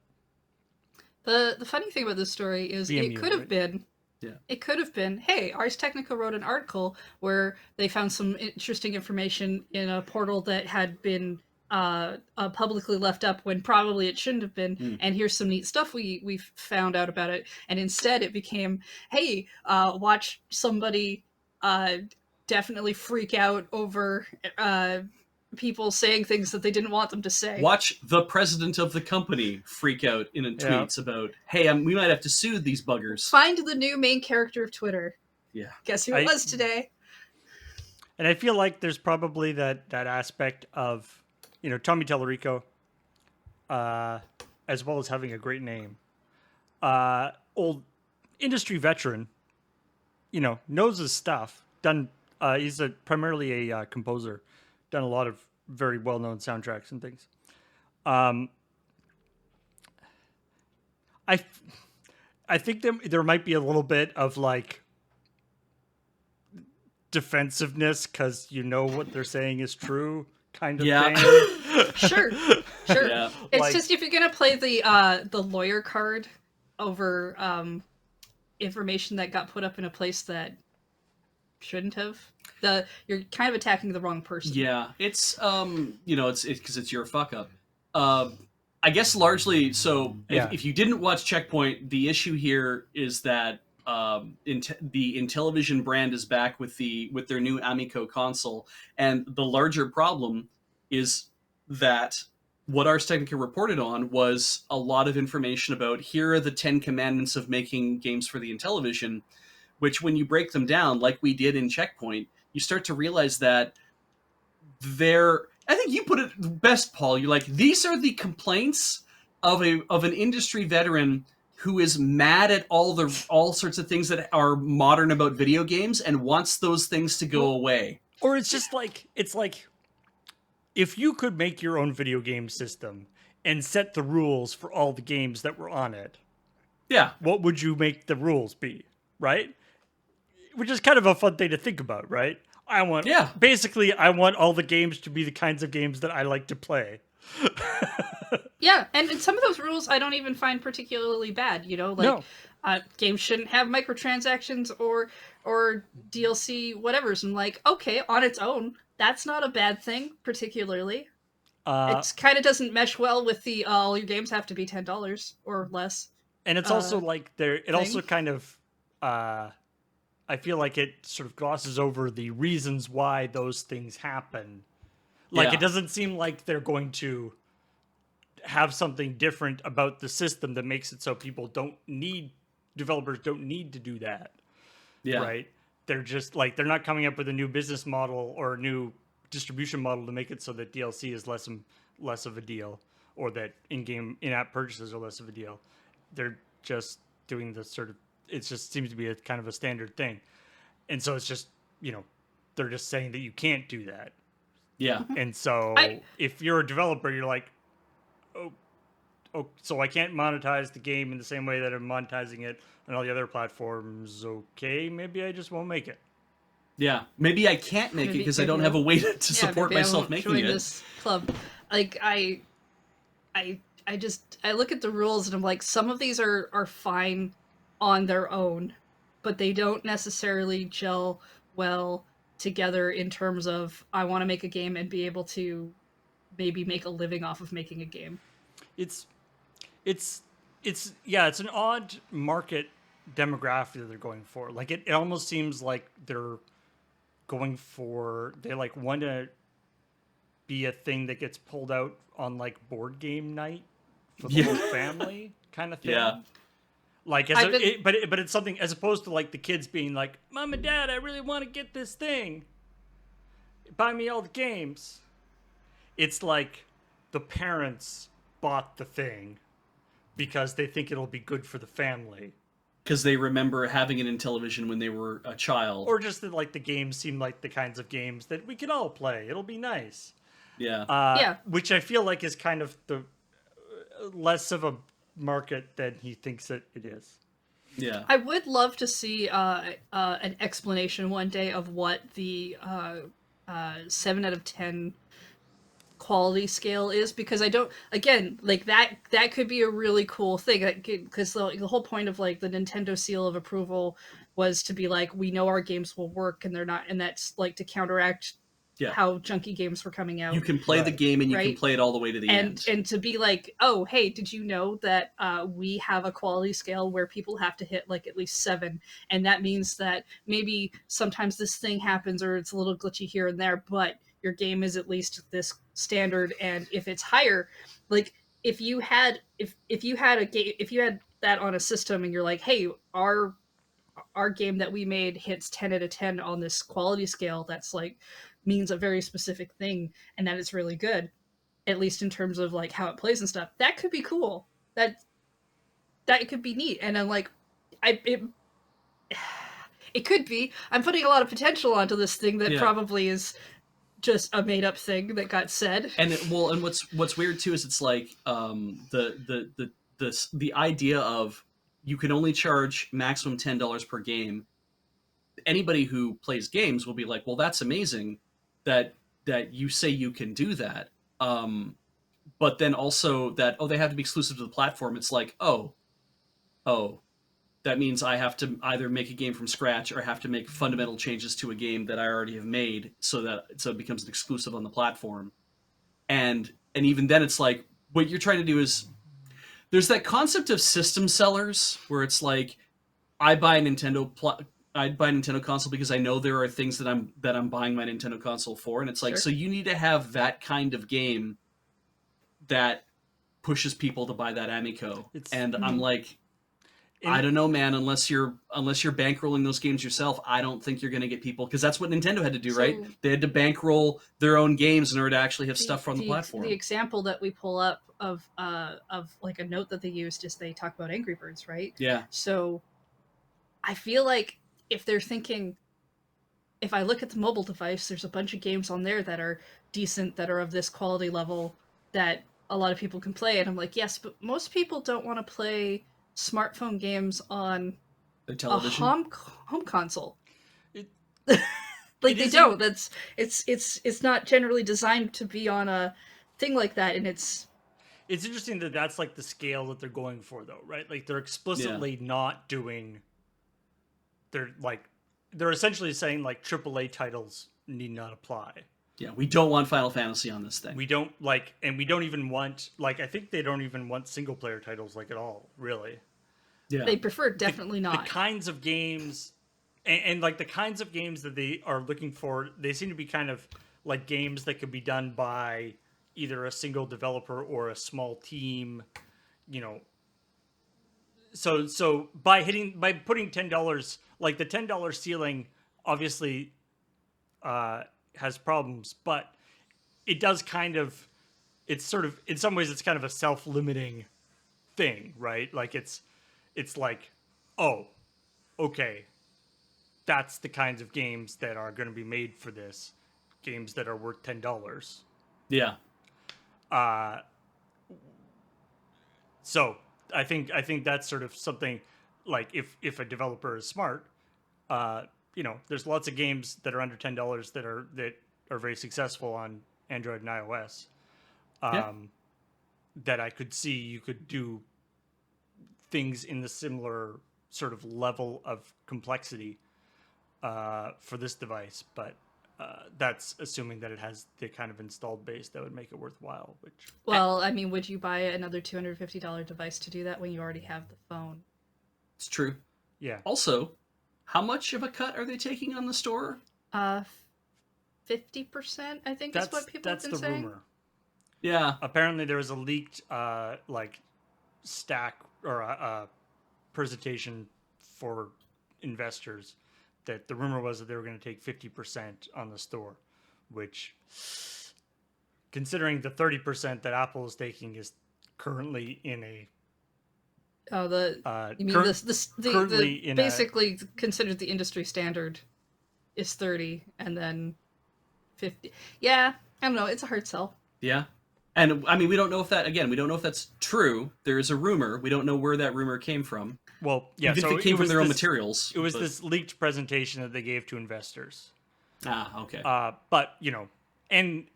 The funny thing about this story is VMU, it could have right? been. Yeah. It could have been, hey, Ars Technica wrote an article where they found some interesting information in a portal that had been publicly left up when probably it shouldn't have been, and here's some neat stuff we found out about it. And instead it became, hey, watch somebody definitely freak out over people saying things that they didn't want them to say. Watch the president of the company freak out in tweets about, hey, we might have to sue these buggers. Find the new main character of Twitter. Yeah. Guess who it was today? And I feel like there's probably that aspect of, Tommy Tallarico, as well as having a great name. Old industry veteran, knows his stuff. He's primarily a composer. Done a lot of very well-known soundtracks and things. I think there might be a little bit of like defensiveness because what they're saying is true kind of thing. Sure. Yeah. It's just if you're gonna play the lawyer card over information that got put up in a place that shouldn't have, you're kind of attacking the wrong person. Yeah, it's it's because it's your fuck up. I guess largely. So if you didn't watch CheckPoint, the issue here is that the Intellivision brand is back with their new Amico console, and the larger problem is that what Ars Technica reported on was a lot of information about here are the 10 commandments of making games for the Intellivision, which when you break them down, like we did in CheckPoint, you start to realize that I think you put it best, Paul. You're like, these are the complaints of an industry veteran who is mad at all sorts of things that are modern about video games and wants those things to go away. Or it's just like, if you could make your own video game system and set the rules for all the games that were on it, what would you make the rules be, right? Which is kind of a fun thing to think about, right? Basically, I want all the games to be the kinds of games that I like to play. Yeah, and some of those rules I don't even find particularly bad. Games shouldn't have microtransactions or DLC whatever's. And like, okay, on its own, that's not a bad thing particularly. It kind of doesn't mesh well with the all your games have to be $10 or less. And it's also like it also kind of I feel like it sort of glosses over the reasons why those things happen. Like it doesn't seem like they're going to have something different about the system that makes it so developers don't need to do that. Yeah. Right? They're just like, they're not coming up with a new business model or a new distribution model to make it so that DLC is less of a deal, or that in-app purchases are less of a deal. They're just doing the sort of, it just seems to be a kind of a standard thing. And so it's just, they're just saying that you can't do that. Yeah. And so if you're a developer, you're like, oh, so I can't monetize the game in the same way that I'm monetizing it on all the other platforms. Okay, maybe I just won't make it. Yeah, maybe I can't make it because I don't have a way to support myself making it. This club, like I look at the rules and I'm like, some of these are fine on their own, but they don't necessarily gel well together in terms of I want to make a game and be able to maybe make a living off of making a game. It's an odd market demographic that they're going for. Like it almost seems like they're going for, they like want to be a thing that gets pulled out on like board game night for the whole family kind of thing. Yeah. Like but it's something as opposed to like the kids being like, Mom and Dad, I really want to get this thing. Buy me all the games. It's like the parents bought the thing because they think it'll be good for the family. Because they remember having it in television when they were a child. Or just that like the games seem like the kinds of games that we could all play. It'll be nice. Yeah. Which I feel like is kind of the less of a market than he thinks that it is. Yeah. I would love to see an explanation one day of what the 7 out of 10 quality scale is, because I don't, again, like that could be a really cool thing, because the whole point of like the Nintendo seal of approval was to be like, we know our games will work and they're not, and that's like to counteract Yeah. how junky games were coming out. You can play the Right. game and you can Right. play it all the way to the end. And to be like, oh hey, did you know that we have a quality scale where people have to hit like at least 7, and that means that maybe sometimes this thing happens or it's a little glitchy here and there, but your game is at least this standard. And if it's higher, like if you had if you had a game, if you had that on a system and you're like, hey, our game that we made hits 10 out of 10 on this quality scale, that's like means a very specific thing, and that it's really good, at least in terms of like how it plays and stuff. That could be cool. That could be neat. And I'm like, I it could be. I'm putting a lot of potential onto this thing that probably is just a made up thing that got said. And and what's weird too is it's like the idea of you can only charge maximum $10 per game. Anybody who plays games will be like, well, that's amazing that you say you can do that. But then also that, oh, they have to be exclusive to the platform. It's like, oh, that means I have to either make a game from scratch or have to make fundamental changes to a game that I already have made so it becomes an exclusive on the platform. And even then it's like, what you're trying to do is, there's that concept of system sellers where it's like, I buy a Nintendo console because I know there are things that I'm buying my Nintendo console for, and it's like, Sure. so you need to have that kind of game that pushes people to buy that Amico. I'm like, I don't know, man. Unless you're bankrolling those games yourself, I don't think you're going to get people, because that's what Nintendo had to do, right? They had to bankroll their own games in order to actually have stuff from the platform. The example that we pull up of like a note that they used is they talk about Angry Birds, right? Yeah. So I feel like if they're thinking, if I look at the mobile device, there's a bunch of games on there that are decent, that are of this quality level that a lot of people can play. And I'm like, yes, but most people don't want to play smartphone games on their television, home console. Like they don't. That's it's not generally designed to be on a thing like that, and it's interesting that that's like the scale that they're going for, though, right? Like they're explicitly not doing. They're essentially saying like AAA titles need not apply. Yeah, we don't want Final Fantasy on this thing. We don't and we don't even want, like, I think they don't even want single player titles like at all, really. Yeah, they prefer definitely not the kinds of games, and like the kinds of games that they are looking for. They seem to be kind of like games that could be done by either a single developer or a small team, you know. So by putting $10, like the $10 ceiling, obviously has problems, but it does kind of, it's sort of, in some ways it's kind of a self-limiting thing, right? Like it's like, oh, okay, that's the kinds of games that are going to be made for this, games that are worth $10. Yeah. So I think that's sort of something, like if a developer is smart, you know, there's lots of games that are under $10 that are very successful on Android and iOS. That I could see you could do things in the similar sort of level of complexity for this device, but that's assuming that it has the kind of installed base that would make it worthwhile. Which, well, I mean, would you buy another $250 device to do that when you already have the phone? It's true. Yeah. Also, how much of a cut are they taking on the store? 50%, I think, is what people have been saying. That's the rumor. Yeah. Apparently, there was a leaked like stack or a presentation for investors that the rumor was that they were going to take 50% on the store, which, considering the 30% that Apple is taking, is currently in a you mean the basically considered the industry standard is 30 and then 50. Yeah, I don't know. It's a hard sell. Yeah. And I mean, we don't know if that's true. There is a rumor. We don't know where that rumor came from. Well, yeah. Even So if it came from was their own this- materials. It was but- this leaked presentation that they gave to investors. Okay. But and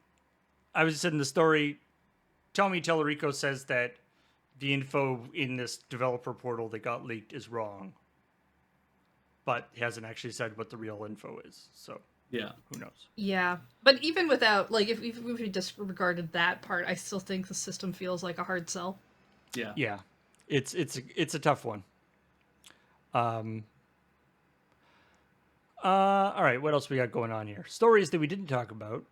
I was said in the story, Tommy Tellerico says that the info in this developer portal that got leaked is wrong, but he hasn't actually said what the real info is. So Yeah. who knows? Yeah, but even without, like, if we disregarded that part, I still think the system feels like a hard sell. Yeah. Yeah, it's a tough one. All right, what else we got going on here? Stories that we didn't talk about.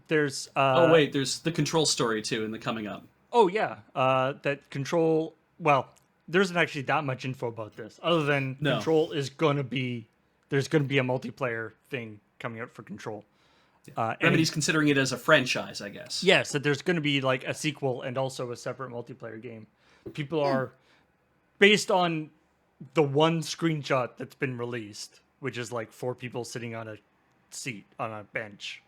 There's Oh wait, there's the Control story too in the coming up. oh yeah, that Control. Well, there isn't actually that much info about this, other than No. Control is gonna be. There's gonna be a multiplayer thing coming out for Control. And Remedy's considering it as a franchise, I guess. yes, that there's gonna be like a sequel and also a separate multiplayer game. People are based on the one screenshot that's been released, which is like 4 people sitting on a seat on a bench.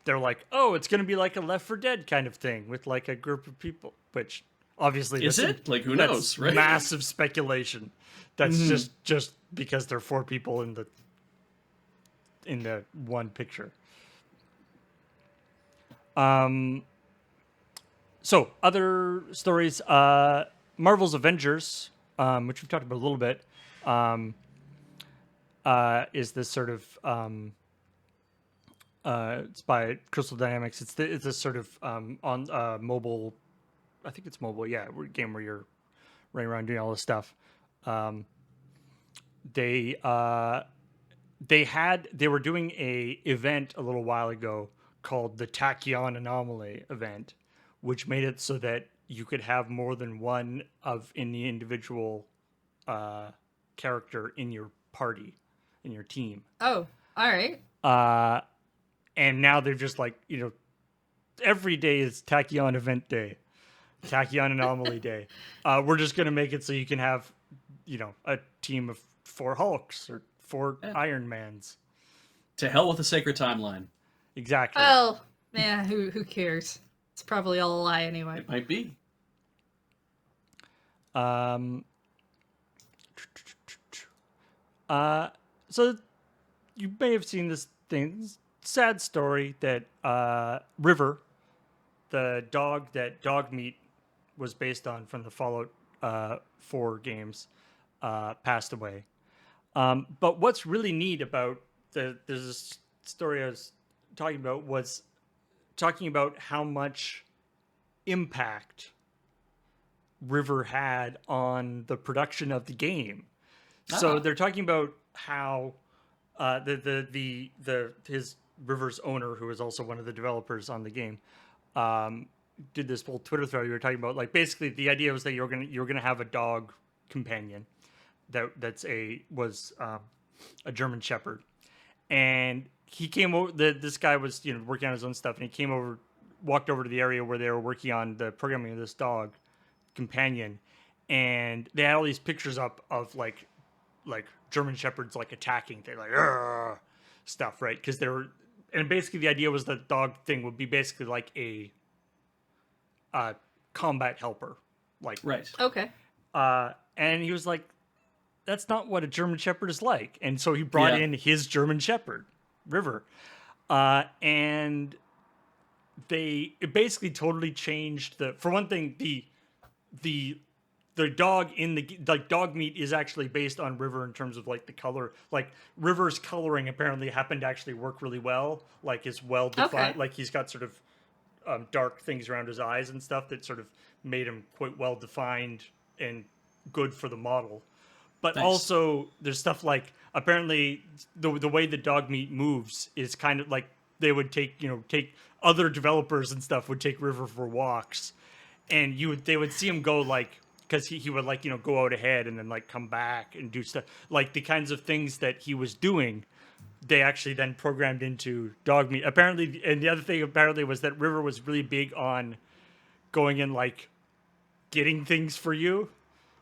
They're like, oh, it's going to be like a Left 4 Dead kind of thing with like a group of people, which obviously Is that's- it? Like, who that's knows, right? Massive speculation. That's just because there are 4 people in the one picture. So other stories, Marvel's Avengers, which we've talked about a little bit, is this sort of it's by Crystal Dynamics. It's this sort of on mobile. I think it's mobile. Yeah, game where you're running around doing all this stuff. They were doing a event a little while ago called the Tachyon Anomaly event, which made it so that you could have more than one of any individual character in your party, in your team. Oh, all right. And now they're just like, every day is Tachyon event day, Tachyon Anomaly day. We're just going to make it so you can have, a team of 4 Hulks or 4 Iron Mans. To hell with the sacred timeline. Exactly. Well, yeah, who cares? It's probably all a lie anyway. It might be. So you may have seen this thing. This sad story that River, the dog that Dog Meat was based on from the Fallout 4 games, passed away. But what's really neat about there's this story I was talking about how much impact River had on the production of the game. So they're talking about how his River's owner, who is also one of the developers on the game, did this whole Twitter thread you were talking about. Like, basically, the idea was that you're gonna have a dog companion was a German Shepherd, and he came over. This guy was working on his own stuff, and he walked over to the area where they were working on the programming of this dog companion, and they had all these pictures up of like German Shepherds like attacking, they like "Argh," stuff, right? Because and basically the idea was that dog thing would be basically like a combat helper, like Right. Okay. and he was like, that's not what a German Shepherd is like. And so he brought in his German Shepherd, River. And it basically totally changed for one thing, the dog Dog Meat is actually based on River in terms of like the color. Like River's coloring apparently happened to actually work really well. Like is well defined. Okay. Like he's got sort of dark things around his eyes and stuff that sort of made him quite well defined and good for the model. But Nice. also there's stuff like apparently the way the Dog Meat moves is kind of like they would take other developers and stuff would take River for walks, and they would see him go like, because he would like go out ahead and then like come back and do stuff like the kinds of things that he was doing. They actually then programmed into Dog Meat apparently, and the other thing apparently was that River was really big on going and like getting things for you,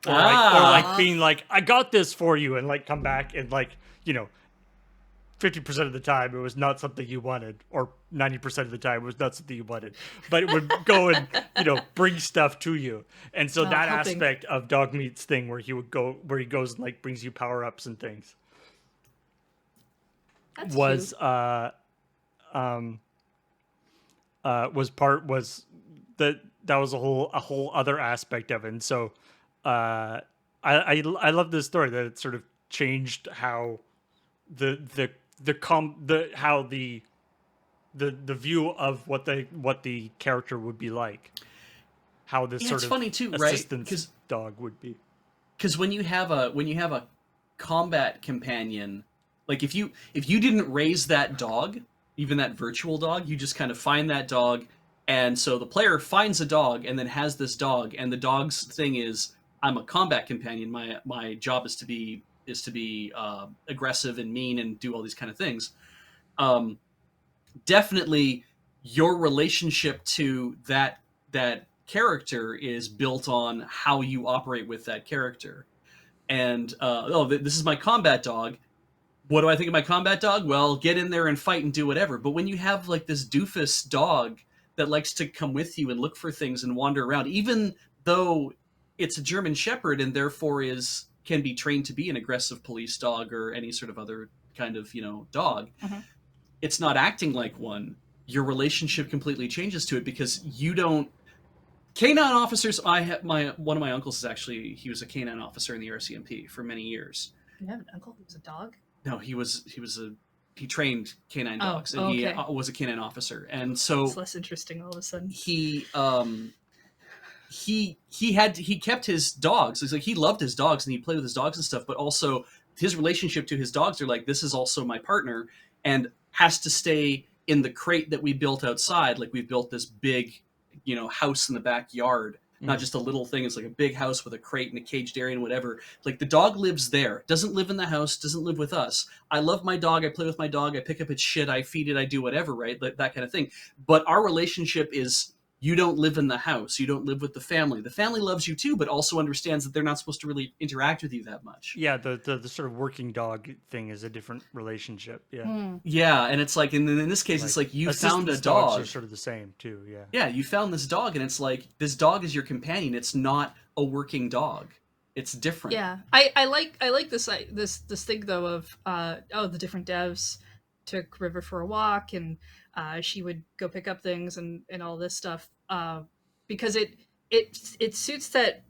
or like being like, I got this for you, and like come back and like 50% of the time it was not something you wanted, or 90% of the time it was not something you wanted, but it would go and bring stuff to you. And so that helping. aspect of Dog Meat's thing where he goes and like brings you power-ups and things That's was cute. was that was a whole other aspect of it. And so I love this story that it sort of changed how how the view of what the character would be like, how this sort it's of funny too, right? assistance dog would be. Because when you have a combat companion, like if you didn't raise that dog, even that virtual dog, you just kind of find that dog, and so the player finds a dog and then has this dog, and the dog's thing is, I'm a combat companion. My job is to be aggressive and mean and do all these kind of things. Um, Definitely, your relationship to that character is built on how you operate with that character. And this is my combat dog. What do I think of my combat dog? Well, get in there and fight and do whatever. But when you have like this doofus dog that likes to come with you and look for things and wander around, even though it's a German Shepherd and therefore can be trained to be an aggressive police dog or any sort of other kind of dog, it's not acting like one. Your relationship completely changes to it because you don't. Canine officers. I have one of my uncles is actually, he was a canine officer in the RCMP for many years. You have an uncle who was a dog? No, he trained canine dogs, and okay. he was a canine officer, and so It's less interesting all of a sudden. he kept his dogs. It's like he loved his dogs and he played with his dogs and stuff, but also his relationship to his dogs are like, this is also my partner, and has to stay in the crate that we built outside. Like we've built this big, house in the backyard. Not just a little thing. It's like a big house with a crate and a caged area and whatever. Like the dog lives there. Doesn't live in the house. Doesn't live with us. I love my dog. I play with my dog. I pick up its shit. I feed it. I do whatever, right? Like that kind of thing. But our relationship is, you don't live in the house. You don't live with the family. The family loves you too, but also understands that they're not supposed to really interact with you that much. Yeah, the sort of working dog thing is a different relationship. Yeah. Yeah, and it's like, and in this case, it's like you found a assistance dogs dog. are sort of the same too. Yeah. Yeah, you found this dog, and it's like, this dog is your companion. It's not a working dog. It's different. Yeah, I like this thing though of the different devs took River for a walk, and she would go pick up things and all this stuff, because it suits that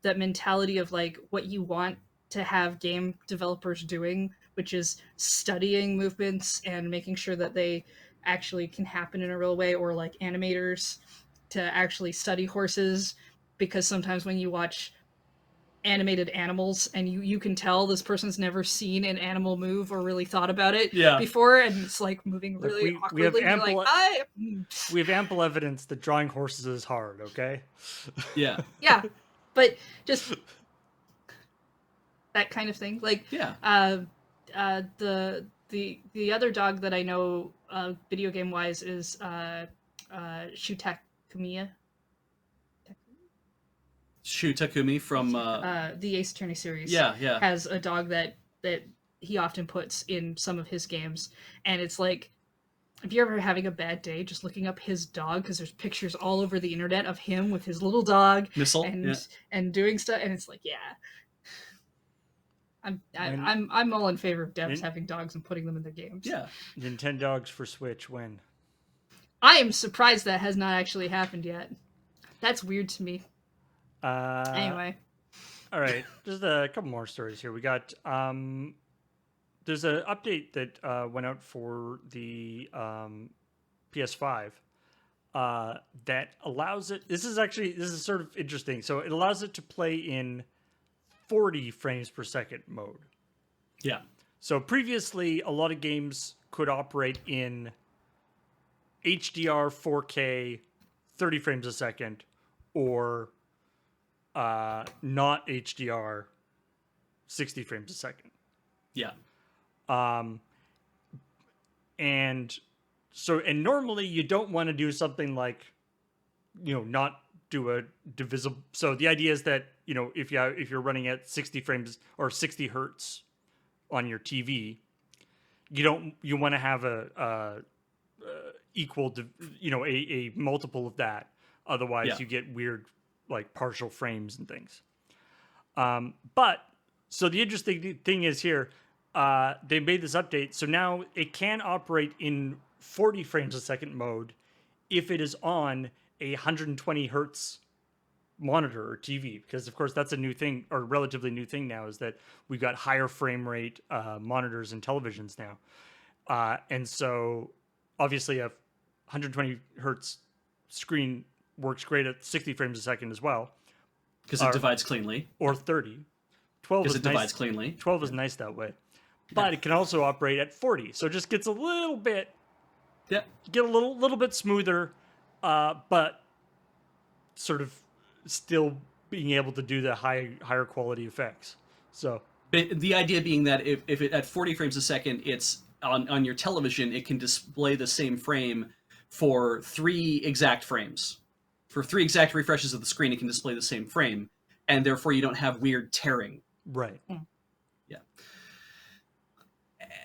mentality of like what you want to have game developers doing, which is studying movements and making sure that they actually can happen in a real way, or like animators to actually study horses, because sometimes when you watch animated animals and you can tell this person's never seen an animal move or really thought about it before, and it's like moving really awkwardly. We have ample evidence that drawing horses is hard. Okay. Yeah. Yeah, but just that kind of thing. Like the other dog that I know video game wise is Shutakamiya. Shu Takumi from the Ace Attorney series. Yeah. Has a dog that he often puts in some of his games, and it's like, if you're ever having a bad day, just looking up his dog, because there's pictures all over the internet of him with his little dog and doing stuff, and it's like, yeah. I'm all in favor of devs having dogs and putting them in their games. Yeah. Nintendogs for Switch when? I am surprised that has not actually happened yet. That's weird to me. Anyway. All right. Just a couple more stories here. We got there's an update that went out for the PS5 that allows it. This is sort of interesting. So it allows it to play in 40 frames per second mode. Yeah. So previously, a lot of games could operate in HDR 4K 30 frames a second, or not HDR 60 frames a second. Yeah. And normally you don't want to do something like, not do a divisible. So the idea is that, if you're running at 60 frames or 60 hertz on your TV, you want to have a equal to, a multiple of that. Otherwise, Yeah. you get weird like partial frames and things. But so the interesting thing is here, they made this update, so now it can operate in 40 frames a second mode if it is on a 120 hertz monitor or TV, because of course that's a new thing, or relatively new thing now, is that we've got higher frame rate monitors and televisions now, and so obviously a 120 hertz screen works great at 60 frames a second as well, Because it divides cleanly. or 30. 12 Because is it nice. divides cleanly. 12 is nice that way, but it can also operate at 40, so it just gets a little bit get a little bit smoother, but sort of still being able to do the higher quality effects. So But the idea being that if it at 40 frames a second, it's on your television, it can display the same frame for 3 exact frames. For 3 exact refreshes of the screen, it can display the same frame, and therefore you don't have weird tearing. right. Yeah.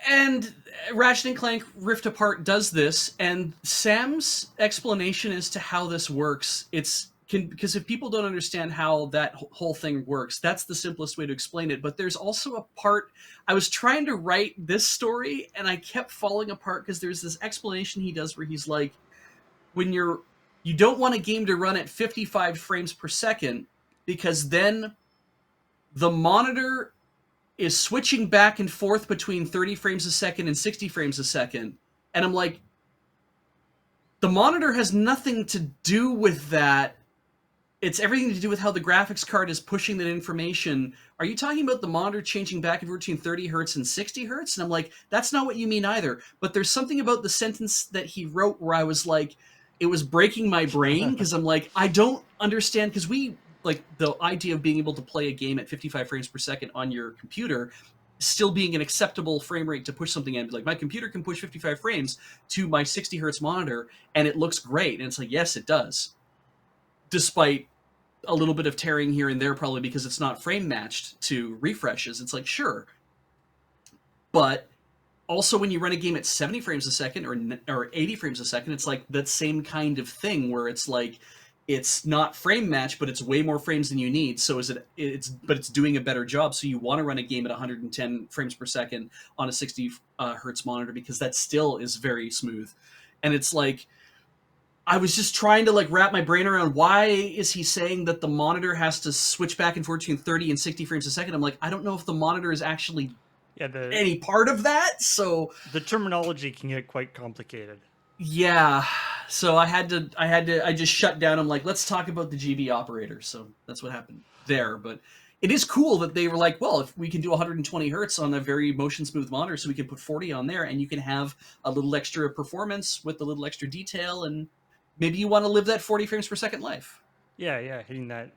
And Ratchet and Clank Rift Apart does this, and Sam's explanation as to how this works, because if people don't understand how that whole thing works, that's the simplest way to explain it. But there's also a part, I was trying to write this story, and I kept falling apart because there's this explanation he does where he's like, when you don't want a game to run at 55 frames per second, because then the monitor is switching back and forth between 30 frames a second and 60 frames a second. And I'm like, the monitor has nothing to do with that. It's everything to do with how the graphics card is pushing that information. Are you talking about the monitor changing back and forth between 30 hertz and 60 hertz? And I'm like, that's not what you mean either. But there's something about the sentence that he wrote where I was like, it was breaking my brain, because I'm like, I don't understand, because like the idea of being able to play a game at 55 frames per second on your computer still being an acceptable frame rate to push something in. Like, my computer can push 55 frames to my 60 hertz monitor and it looks great. And it's like, yes, it does. Despite a little bit of tearing here and there, probably because it's not frame matched to refreshes. It's like, sure. But also when you run a game at 70 frames a second or 80 frames a second, it's like that same kind of thing where it's like, it's not frame match, but it's way more frames than you need. So it's doing a better job. So you want to run a game at 110 frames per second on a 60 hertz monitor, because that still is very smooth. And it's like, I was just trying to like wrap my brain around, why is he saying that the monitor has to switch back and forth between 30 and 60 frames a second? I'm like, I don't know if the monitor is actually any part of that. So the terminology can get quite complicated. Yeah, so I just shut down. I'm like, let's talk about the GB operator. So that's what happened there. But it is cool that they were like, well, if we can do 120 hertz on a very motion smooth monitor, so we can put 40 on there, and you can have a little extra performance with a little extra detail, and maybe you want to live that 40 frames per second life. Yeah, hitting that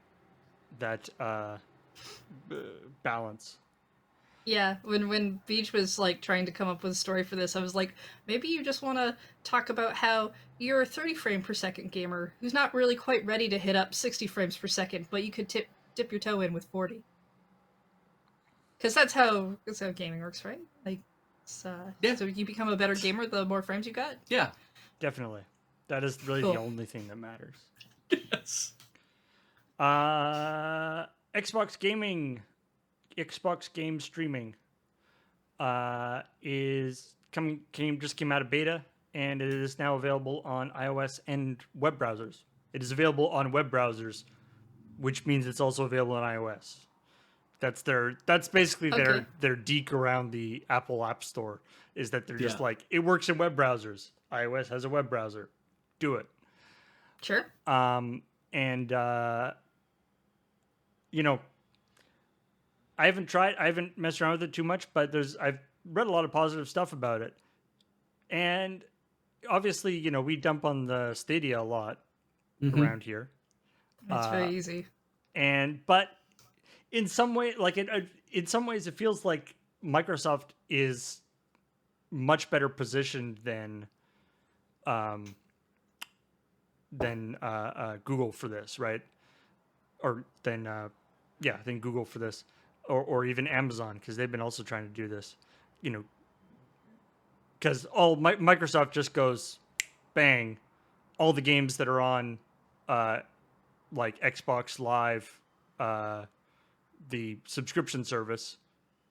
balance. Yeah, when Beach was like trying to come up with a story for this, I was like, maybe you just want to talk about how you're a 30 frame per second gamer who's not really quite ready to hit up 60 frames per second, but you could dip your toe in with 40. Because that's how gaming works, right? Like, Yeah. So you become a better gamer the more frames you got. Yeah, Definitely. That is really the only thing that matters. yes. Xbox game streaming just came out of beta, and it is now available on iOS and web browsers. It is available on web browsers, which means it's also available on iOS. That's basically their deke around the Apple App Store, is that they're just like, it works in web browsers. iOS has a web browser. Do it. Sure. I haven't messed around with it too much, but I've read a lot of positive stuff about it. And obviously, we dump on the Stadia a lot around here. That's very easy. But in some way, in some ways, it feels like Microsoft is much better positioned than Google for this, right? Or than Google for this, or even Amazon, because they've been also trying to do this. because Microsoft just goes bang, all the games that are on like Xbox Live, the subscription service,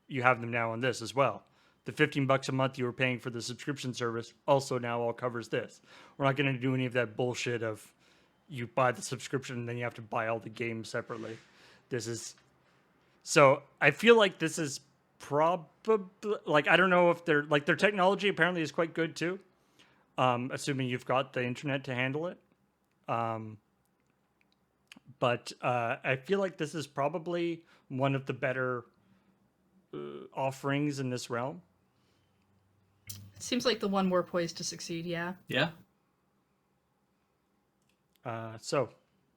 you have them now on this as well. The $15 a month you were paying for the subscription service also now all covers this. We're not going to do any of that bullshit of you buy the subscription and then you have to buy all the games separately. This is so I feel like this is probably like I don't know if they're like their technology apparently is quite good too. Assuming you've got the internet to handle it. But I feel like this is probably one of the better offerings in this realm. Seems like the one we're poised to succeed, yeah. Yeah. So,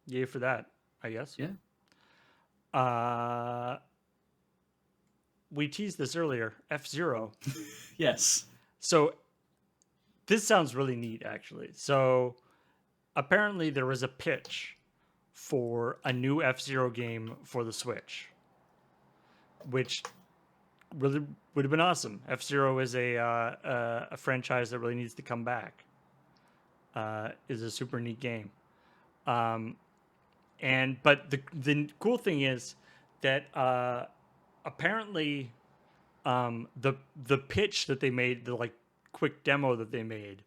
yay for that, I guess. Yeah. We teased this earlier, F-Zero. Yes. So, this sounds really neat, actually. So, apparently there was a pitch for a new F-Zero game for the Switch, which really would have been awesome. F-Zero is a franchise that really needs to come back. Is a super neat game. But the cool thing is that apparently the pitch that they made, the like quick demo that they made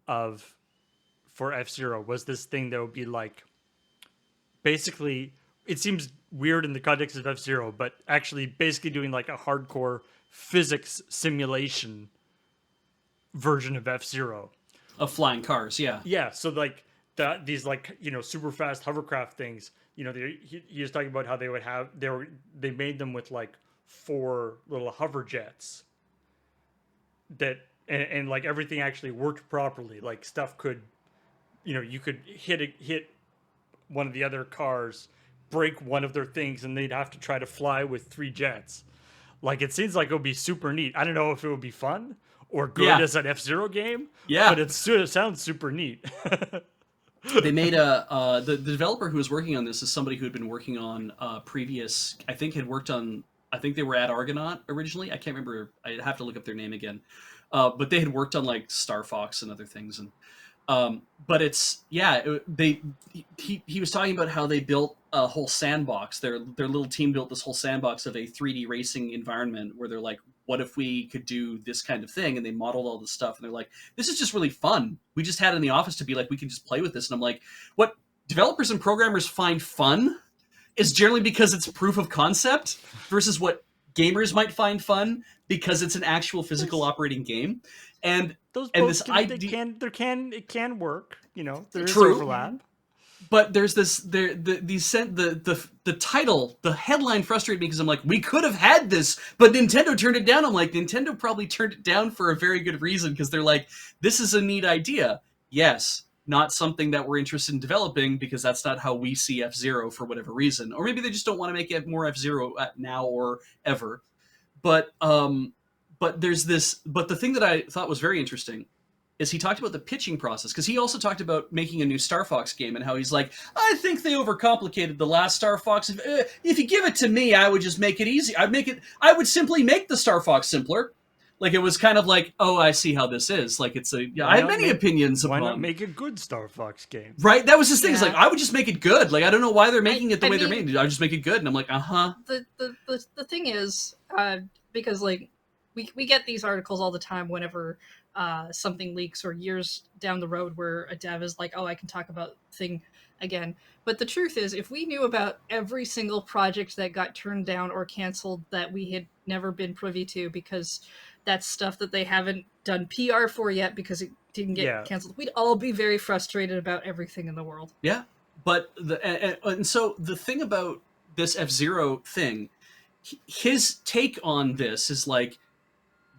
for F-Zero was this thing that would be like basically, it seems weird in the context of F-Zero, but actually basically doing like a hardcore physics simulation version of F-Zero. Of flying cars, yeah. Yeah, so like these like, super fast hovercraft things, he was talking about how they would have, they made them with like 4 little hover jets that, and like everything actually worked properly. Like stuff could, you could hit one of the other cars, break one of their things, and they'd have to try to fly with 3 jets. Like, it seems like it would be super neat. I don't know if it would be fun or good as an F-Zero game, but it sounds super neat. They made the developer who was working on this is somebody who had been working on previous, I think they were at Argonaut originally. I can't remember. I'd have to look up their name again. But they had worked on like Star Fox and other things. And but it's he was talking about how they built a whole sandbox. Their little team built this whole sandbox of a 3D racing environment where they're like, what if we could do this kind of thing? And they modeled all this stuff, and they're like, this is just really fun. We just had it in the office to be like, we can just play with this. And I'm like, what developers and programmers find fun is generally because it's proof of concept versus what gamers might find fun because it's an actual physical operating game. And those and both this idea it can work, there is True. overlap. But there's this the title, the headline frustrated me because I'm like, we could have had this, but Nintendo turned it down. I'm like, Nintendo probably turned it down for a very good reason because they're like, this is a neat idea. Yes, not something that we're interested in developing because that's not how we see F-Zero for whatever reason. Or maybe they just don't want to make it more F-Zero now or ever. But there's this. But the thing that I thought was very interesting is he talked about the pitching process, because he also talked about making a new Star Fox game and how he's like, I think they overcomplicated the last Star Fox. If you give it to me, I would just make it easy. I would simply make the Star Fox simpler. Like, it was kind of like, oh, I see how this is. Like, it's I have many opinions. Why not make a good Star Fox game? Right? That was his thing. Yeah. It's like, I would just make it good. Like, I don't know why they're making it the way they're making it. I would just make it good. And I'm like, uh-huh. The thing is, because, like, we get these articles all the time whenever something leaks or years down the road where a dev is like, oh, I can talk about thing again. But the truth is, if we knew about every single project that got turned down or canceled that we had never been privy to because that's stuff that they haven't done PR for yet because it didn't get canceled, we'd all be very frustrated about everything in the world. Yeah. But and so the thing about this F-Zero thing, his take on this is like,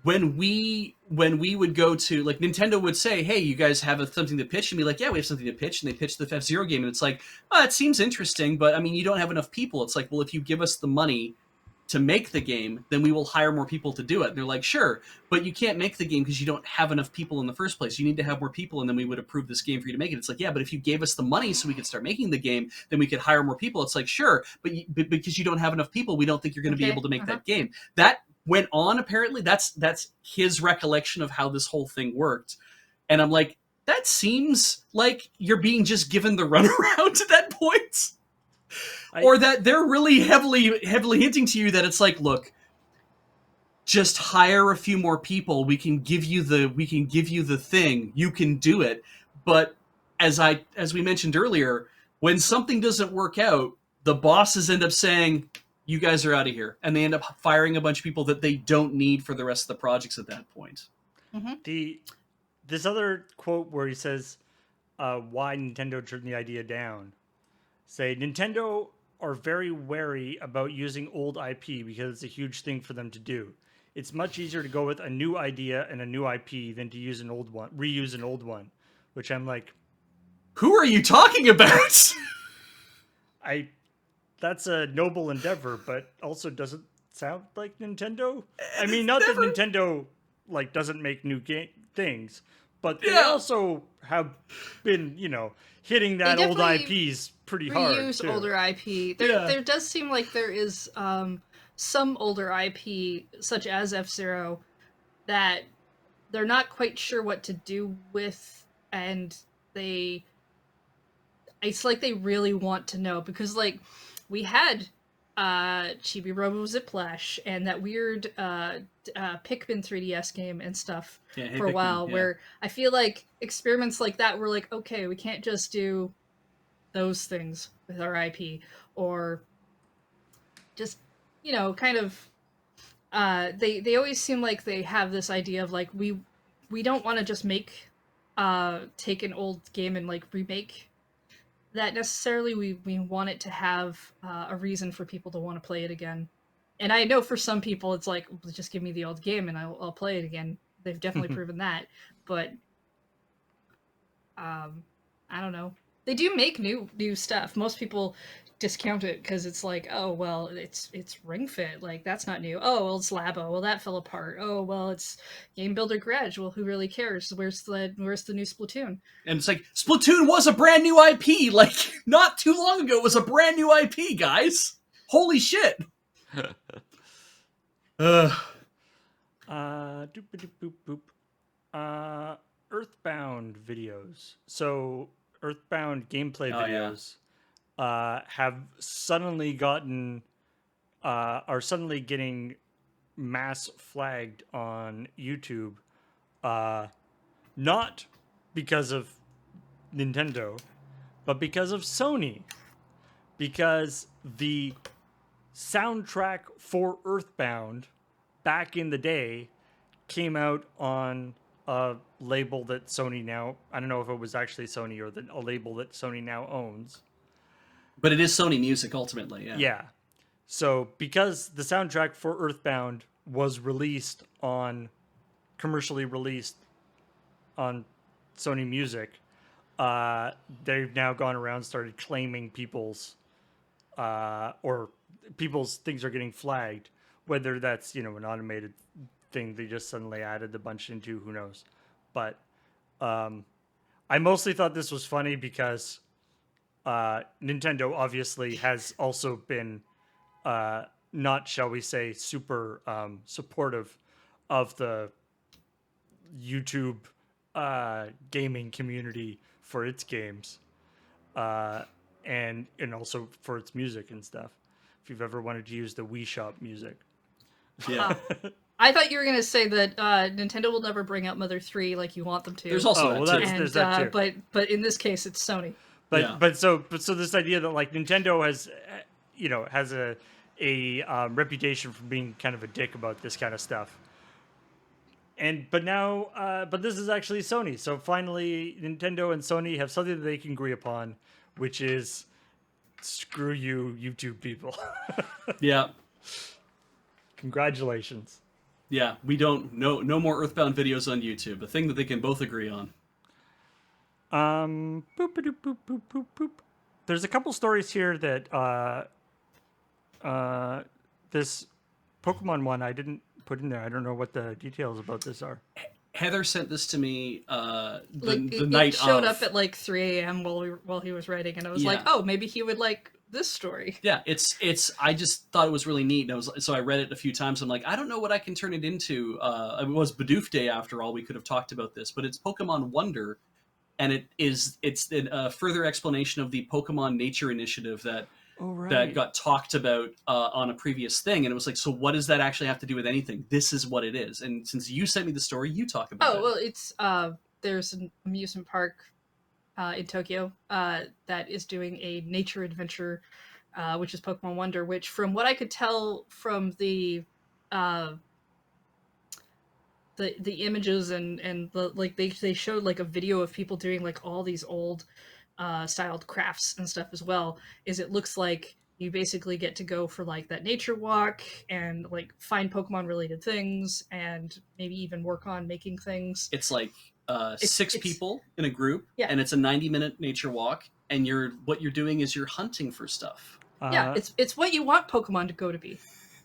when we would go to, like, Nintendo would say, hey, you guys have something to pitch? And be like, yeah, we have something to pitch. And they pitch the F-Zero game. And it's like, oh, it seems interesting, but I mean, you don't have enough people. It's like, well, if you give us the money to make the game, then we will hire more people to do it. And they're like, sure, but you can't make the game because you don't have enough people in the first place. You need to have more people, and then we would approve this game for you to make it. It's like, yeah, but if you gave us the money so we could start making the game, then we could hire more people. It's like, sure, but because you don't have enough people, we don't think you're going to be able to make that game. That went on. Apparently, that's his recollection of how this whole thing worked. And I'm like, that seems like you're being just given the runaround at that point, or that they're really heavily hinting to you that it's like, look, just hire a few more people. We can give you the thing. You can do it. But as we mentioned earlier, when something doesn't work out, the bosses end up saying, you guys are out of here. And they end up firing a bunch of people that they don't need for the rest of the projects at that point. Mm-hmm. This other quote where he says, why Nintendo turned the idea down. Say, Nintendo are very wary about using old IP because it's a huge thing for them to do. It's much easier to go with a new idea and a new IP than to use an old one, reuse an old one, which I'm like, who are you talking about? That's a noble endeavor, but also doesn't sound like Nintendo. I mean, not that Nintendo like doesn't make new things, but they also have been, hitting that old IPs pretty hard. Reuse older IP. There does seem like there is some older IP, such as F-Zero, that they're not quite sure what to do with, and it's like they really want to know, because like we had Chibi Robo Ziplash and that weird Pikmin 3DS game and stuff for a while, where I feel like experiments like that were like, okay, we can't just do those things with our IP, or just, kind of they always seem like they have this idea of like, we don't want to just take an old game and like remake that necessarily. We want it to have a reason for people to want to play it again. And I know for some people it's like, just give me the old game and I'll play it again. They've definitely proven that. But I don't know. They do make new stuff. Most people discount it because it's like, oh well, it's Ring Fit, like that's not new. Oh well, it's Labo, well that fell apart. Oh well, it's Game Builder Garage, well who really cares? Where's the new Splatoon? And it's like, Splatoon was a brand new IP, like not too long ago it was a brand new IP, guys. Holy shit. Earthbound videos. So Earthbound gameplay videos have suddenly are suddenly getting mass flagged on YouTube, not because of Nintendo, but because of Sony, because the soundtrack for Earthbound back in the day came out on a label that Sony now, I don't know if it was actually Sony or a label that Sony now owns. But it is Sony Music ultimately, Yeah. So because the soundtrack for Earthbound was commercially released on Sony Music, they've now gone around and started claiming people's things are getting flagged, whether that's, an automated thing they just suddenly added a bunch into, who knows. But I mostly thought this was funny because Nintendo obviously has also been not, shall we say, super supportive of the YouTube gaming community for its games, and also for its music and stuff. If you've ever wanted to use the Wii Shop music. Yeah. I thought you were going to say that Nintendo will never bring out Mother 3 like you want them to. There's also there's that too. But in this case, it's Sony. But so this idea that like Nintendo has, has a reputation for being kind of a dick about this kind of stuff. But this is actually Sony. So finally, Nintendo and Sony have something that they can agree upon, which is screw you, YouTube people. Yeah. Congratulations. Yeah, we don't no more Earthbound videos on YouTube. A thing that they can both agree on. Boop. There's a couple stories here that this Pokemon one I didn't put in there. I don't know what the details about this are. Heather sent this to me the It night showed of. up at like 3 a.m. while he was writing, and I was like, oh, maybe he would like this story. Yeah, it's. I just thought it was really neat. And so I read it a few times. I'm like, I don't know what I can turn it into. It was Bidoof Day after all. We could have talked about this, but it's Pokemon Wonder, and it's a further explanation of the Pokemon Nature Initiative that Oh right. that got talked about on a previous thing, and it was like, so what does that actually have to do with anything? This is what it is. And since you sent me the story, you talk about it. Oh well, it's there's an amusement park in Tokyo that is doing a nature adventure, which is Pokemon Wonder. Which, from what I could tell from uh, the images and the like, they showed like a video of people doing like all these old styled crafts and stuff as well. Is it looks like you basically get to go for like that nature walk and like find Pokemon related things and maybe even work on making things. It's like six it's people in a group, Yeah. and it's a 90-minute nature walk, and what you're doing is you're hunting for stuff. Yeah, it's what you want Pokemon to go to be.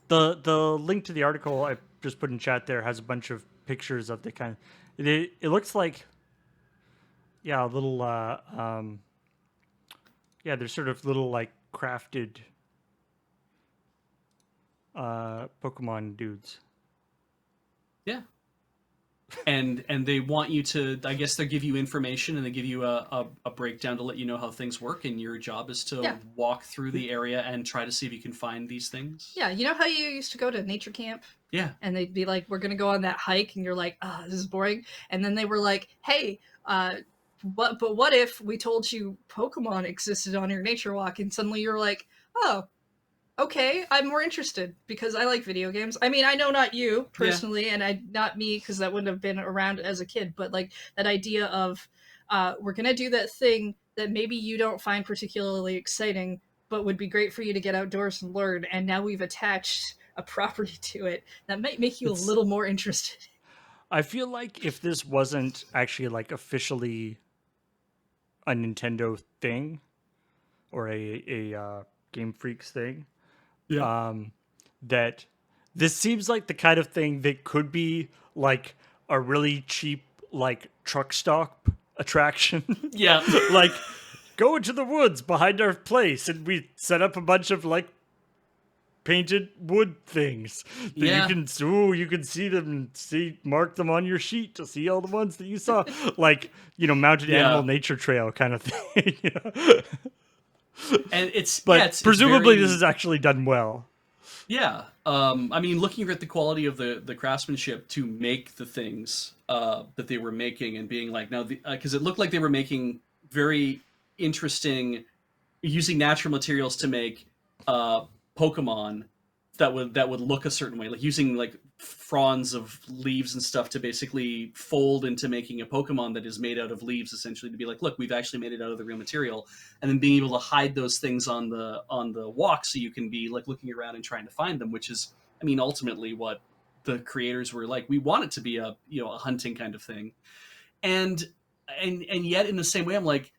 The link to the article I just put in chat there has a bunch of pictures of the kind of it looks like a little there's sort of little like crafted Pokemon dudes. Yeah. And they want you to, I guess they give you information and they give you a breakdown to let you know how things work, and your job is to walk through the area and try to see if you can find these things. Yeah, you know how you used to go to nature camp? Yeah. And they'd be like, we're going to go on that hike, and you're like, oh, this is boring. And then they were like, hey, what if we told you Pokemon existed on your nature walk? And suddenly you're like, oh, okay, I'm more interested because I like video games. I mean, I know not you personally, and not me because that wouldn't have been around as a kid, but like that idea of we're going to do that thing that maybe you don't find particularly exciting, but would be great for you to get outdoors and learn. And now we've attached a property to it that might make you a little more interested. I feel like if this wasn't actually like officially a Nintendo thing or a Game Freaks thing, that this seems like the kind of thing that could be like a really cheap like truck stop attraction. Yeah. Like, go into the woods behind our place and we set up a bunch of like painted wood things that you can see them and mark them on your sheet to see all the ones that you saw. Like, mounted animal nature trail kind of thing. And it's presumably very... this is actually done well. Yeah. I mean, looking at the quality of the craftsmanship to make the things that they were making, and being like, now, because it looked like they were making very interesting, using natural materials to make Pokemon that would look a certain way, like using like fronds of leaves and stuff to basically fold into making a Pokemon that is made out of leaves, essentially, to be like, look, we've actually made it out of the real material, and then being able to hide those things on the walk so you can be like looking around and trying to find them, which is, I mean, ultimately what the creators were like. We want it to be a hunting kind of thing, and yet in the same way, I'm like,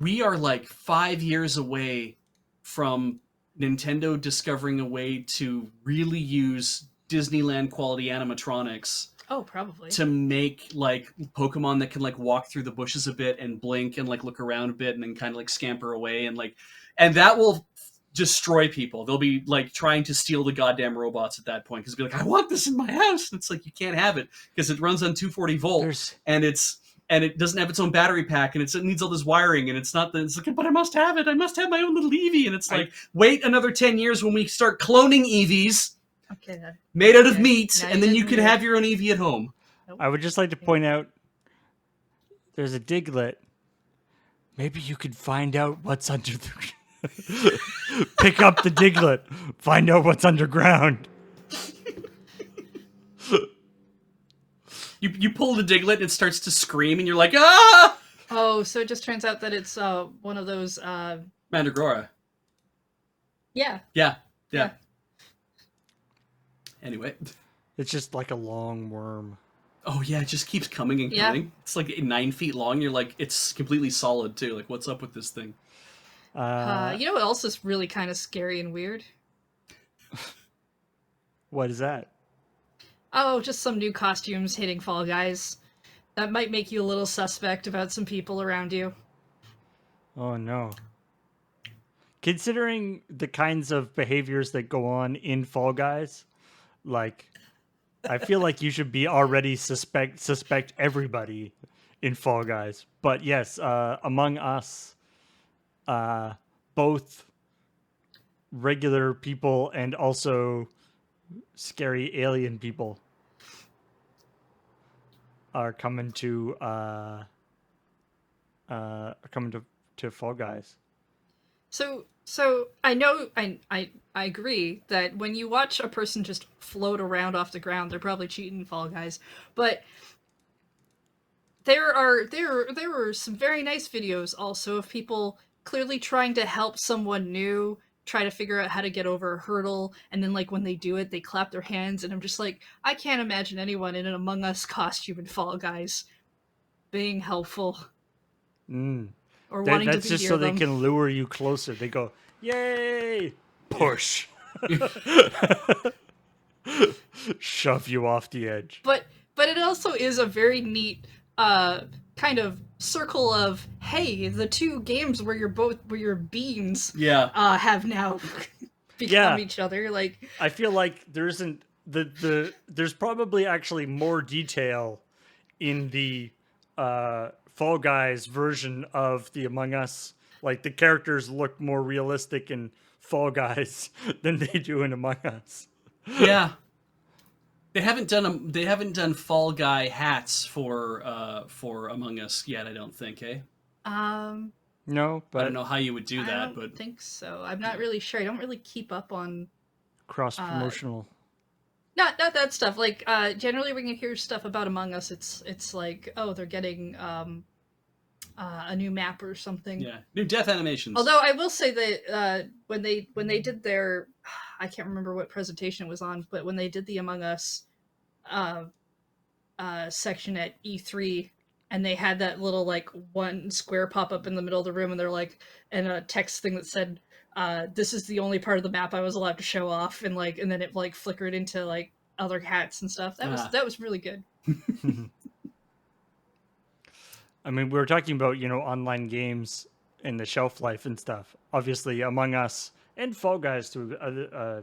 we are like 5 years away from Nintendo discovering a way to really use Disneyland quality animatronics. Oh, probably. To make like Pokemon that can like walk through the bushes a bit and blink and like look around a bit and then kind of like scamper away, and that will destroy people. They'll be like trying to steal the goddamn robots at that point, because they'll be like, I want this in my house. And it's like, you can't have it because it runs on 240 volts and it doesn't have its own battery pack, and it needs all this wiring, and it's not it's like, but I must have it. I must have my own little Eevee. And it's like, wait another 10 years when we start cloning Eevees made out of meat, and then you can have your own Eevee at home. Nope. I would just like to point out there's a Diglett. Maybe you could find out what's under the... Pick up the Diglett. Find out what's underground. You pull the Diglett and it starts to scream, and you're like, ah! Oh, so it just turns out that it's one of those... Mandragora. Yeah. Yeah. Anyway. It's just like a long worm. Oh, yeah, it just keeps coming and coming. Yeah. It's like 9 feet long. You're like, it's completely solid, too. Like, what's up with this thing? You know what else is really kind of scary and weird? What is that? Oh, just some new costumes hitting Fall Guys. That might make you a little suspect about some people around you. Oh, no. considering the kinds of behaviors that go on in Fall Guys, like I feel like you should be already suspect everybody in Fall Guys. But yes, Among Us, both regular people and also scary alien people are coming to Fall Guys. So I know I agree that when you watch a person just float around off the ground, they're probably cheating Fall Guys. But there were some very nice videos also of people clearly trying to help someone new try to figure out how to get over a hurdle, and then like when they do it they clap their hands, and I'm just like, I can't imagine anyone in an Among Us costume in Fall Guys being helpful or wanting to That's be just near so they them. can lure you closer. They go, "Yay! Push." Shove you off the edge. But it also is a very neat kind of circle of, hey, the two games where your beings Yeah. have now become each other. Like, I feel like there isn't there's probably actually more detail in the Fall Guys version of the Among Us. Like the characters look more realistic in Fall Guys than they do in Among Us. Yeah. They haven't done Fall Guy hats for Among Us yet, I don't think, eh? um, No, I don't but know how you would do I that, don't but think so. I'm not really sure. I don't really keep up on cross promotional. not that stuff. Like generally when you hear stuff about Among Us, it's like, oh, they're getting a new map or something. yeah, new death animations. Although I will say that when they did their, I can't remember what presentation it was on, but when they did the Among Us uh, section at E3, and they had that little like one square pop up in the middle of the room, and they're like, and a text thing that said, "This is the only part of the map I was allowed to show off," and like, and then it like flickered into like other hats and stuff. That was really good. I mean, we were talking about, online games and the shelf life and stuff. Obviously, Among Us and Fall Guys to a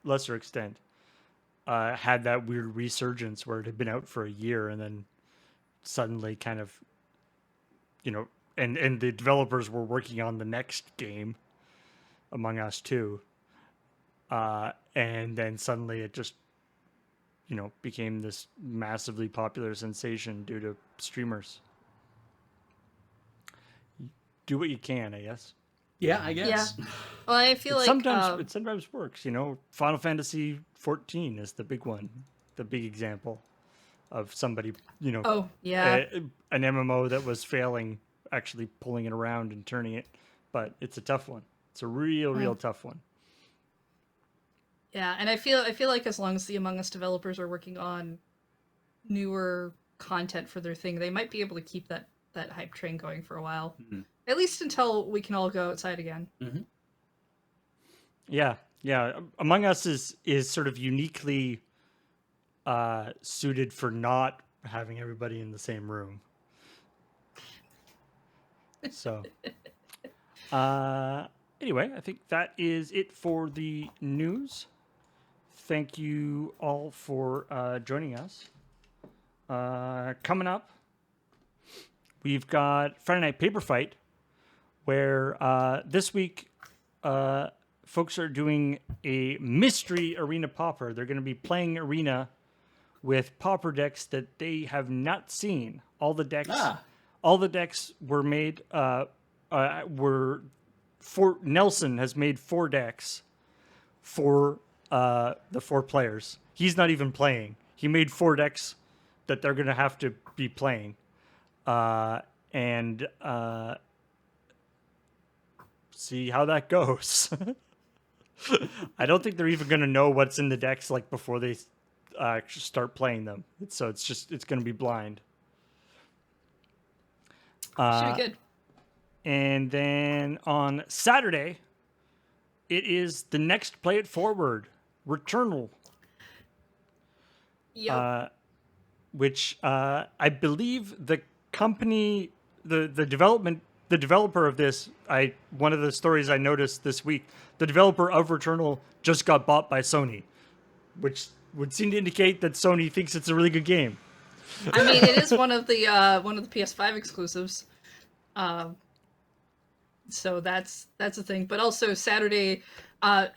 lesser extent had that weird resurgence where it had been out for a year and then suddenly kind of, and the developers were working on the next game, Among Us 2. And then suddenly it just, became this massively popular sensation due to streamers. Do what you can, I guess. Yeah, I guess. Yeah. Well, I feel like It sometimes works. Final Fantasy 14 is the big one, the big example of somebody, oh yeah, an MMO that was failing, actually pulling it around and turning it. But it's a tough one. It's a real tough one. yeah, and I feel like as long as the Among Us developers are working on newer content for their thing, they might be able to keep that hype train going for a while. Mm-hmm. At least until we can all go outside again. Mm-hmm. Yeah. Among Us is sort of uniquely suited for not having everybody in the same room. So, anyway, I think that is it for the news. Thank you all for joining us. Coming up, we've got Friday Night Paper Fight, where this week folks are doing a mystery arena popper. They're going to be playing arena with popper decks that they have not seen. All the decks were made. Nelson has made 4 decks for the 4 players. He's not even playing. He made 4 decks that they're going to have to be playing, and see how that goes. I don't think they're even going to know what's in the decks like before they start playing them. So it's going to be blind. Should be good. And then on Saturday, it is the next Play It Forward, Returnal. Yep. Which I believe the company, the development the developer of this, one of the stories I noticed this week, the developer of Returnal just got bought by Sony, which would seem to indicate that Sony thinks it's a really good game. I mean, it is one of the PS5 exclusives, so that's a thing. But also Saturday, I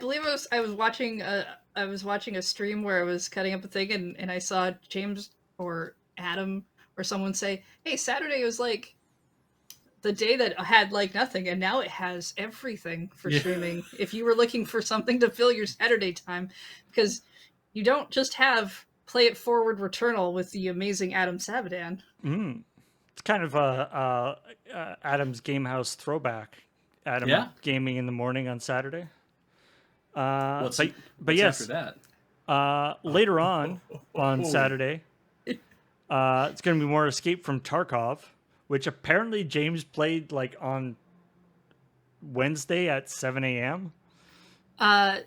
believe I was watching a stream where I was cutting up a thing, and I saw James or Adam or someone say, "Hey, Saturday was like the day that had like nothing, and now it has everything for streaming. If you were looking for something to fill your Saturday time, because you don't just have Play It Forward Returnal with the amazing Adam Savidan." It's kind of a Adam's Gamehouse throwback. Adam gaming in the morning on Saturday. What's yes, after that? Later on Saturday, it's going to be more Escape from Tarkov, which apparently James played like on Wednesday at 7 a.m.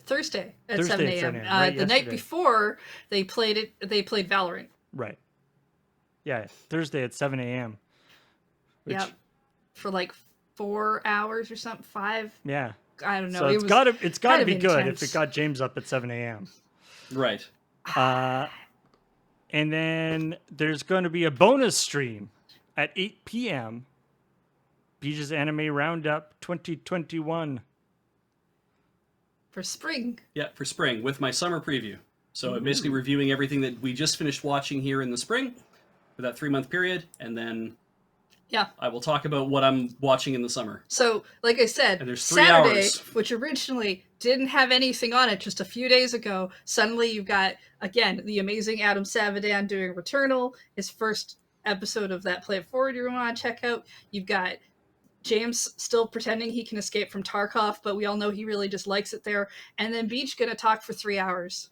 Thursday at 7 a.m. Right, the night before they played Valorant. Right. Yeah, Thursday at 7 a.m. Yeah, for like 4 hours or something. 5. Yeah. I don't know. So it's gotta be good if it got James up at 7 a.m. Right. And then there's going to be a bonus stream at 8 p.m. Beach's Anime Roundup 2021. For spring. Yeah, for spring, with my summer preview. So I'm basically reviewing everything that we just finished watching here in the spring for that 3-month period, and then I will talk about what I'm watching in the summer. So, like I said, and there's 3 Saturday, hours. which originally didn't have anything on it just a few days ago, suddenly you've got, again, the amazing Adam Savidan doing Returnal, his first episode of that Play It Forward you want to check out. You've got James still pretending he can escape from Tarkov, but we all know he really just likes it there. And then Beach gonna talk for 3 hours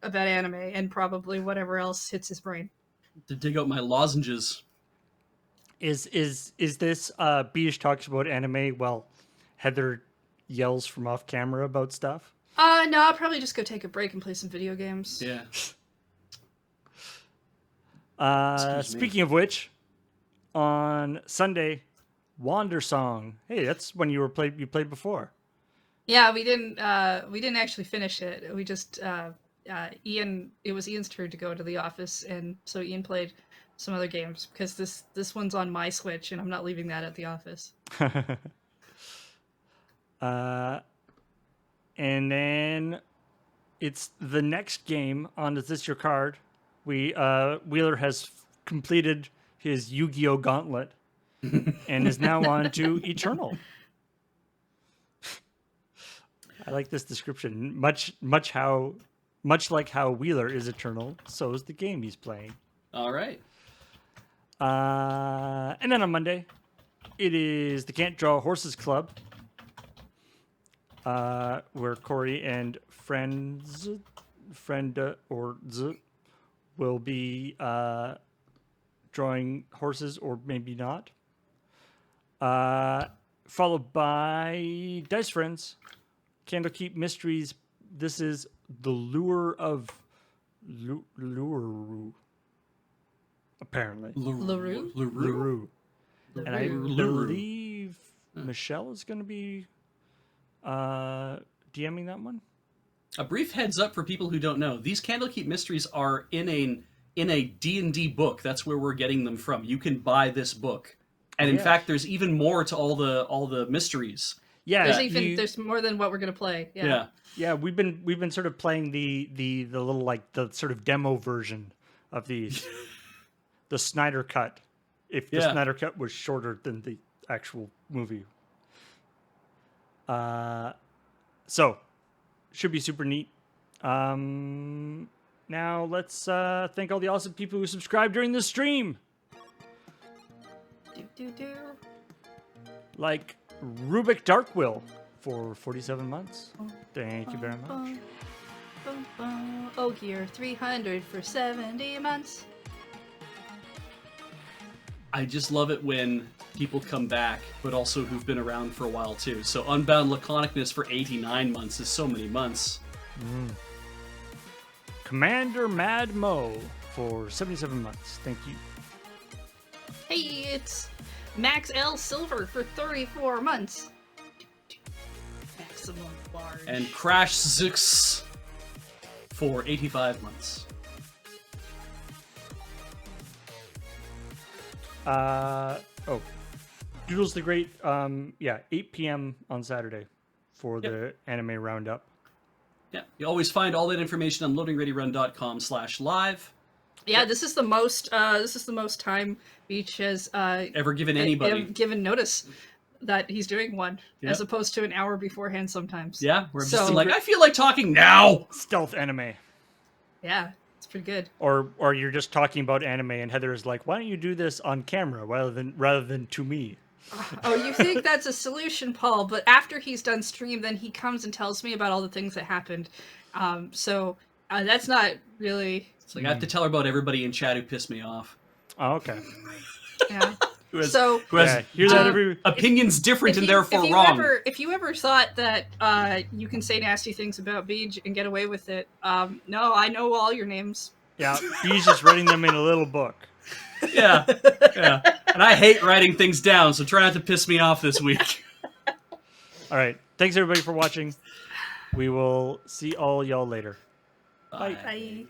about anime and probably whatever else hits his brain. To dig out my lozenges. Is this Beach talks about anime while Heather yells from off camera about stuff? No, I'll probably just go take a break and play some video games. Yeah. Speaking of which, on Sunday, Wander Song. Hey, that's when you played before. Yeah, we didn't actually finish it. We just Ian. It was Ian's turn to go to the office, and so Ian played some other games because this one's on my Switch, and I'm not leaving that at the office. And then it's the next game on Is This Your Card? Wheeler has completed his Yu-Gi-Oh! Gauntlet and is now on to Eternal. I like this description. Much like how Wheeler is Eternal, so is the game he's playing. All right. And then on Monday, it is the Can't Draw Horses Club, where Corey and friend will be drawing horses, or maybe not. Followed by Dice Friends, Candlekeep Mysteries. This is the Lure of Lure, apparently. LaRue? And I believe Michelle is going to be DMing that one. A brief heads up for people who don't know: these Candlekeep Mysteries are in a D&D book. That's where we're getting them from. You can buy this book, and in fact, there's even more to all the mysteries. Yeah, there's more than what we're gonna play. Yeah. We've been sort of playing the little, like, the sort of demo version of these, the Snyder Cut. If the Snyder Cut was shorter than the actual movie. So should be super neat. Now let's thank all the awesome people who subscribed during the stream. Like Rubik Darkwill for 47 months. Thank you very much. Ogier 300 for 70 months. I just love it when people come back, but also who've been around for a while too. So Unbound Laconicness for 89 months is so many months. Commander Mad Mo for 77 months. Thank you. Hey, it's Max L Silver for 34 months. Maximum large. And Crash Zux for 85 months. Doodles the Great. 8 p.m. on Saturday for the anime roundup. Yeah, you always find all that information on loadingreadyrun.com/live. Yeah, this is the most. This is the most time Beach has Ever given anybody. given notice that he's doing one, Yep. as opposed to an hour beforehand sometimes. Yeah, where I'm So- just like, I feel like talking now. Stealth anime. Yeah, it's pretty good. Or you're just talking about anime and Heather is like, why don't you do this on camera rather than to me? Oh, you think that's a solution, Paul? But after he's done stream, then he comes and tells me about all the things that happened. So that's not really. It's like I have to tell her about everybody in chat who pissed me off. Oh, okay. Yeah. Who has, So who has Yeah, hear that every opinions different and therefore if you wrong. if you ever thought that you can say nasty things about Beej and get away with it, no, I know all your names. Yeah, he's just writing them in a little book. Yeah. And I hate writing things down, so try not to piss me off this week. All right. Thanks everybody for watching. We will see all y'all later. Bye. Bye.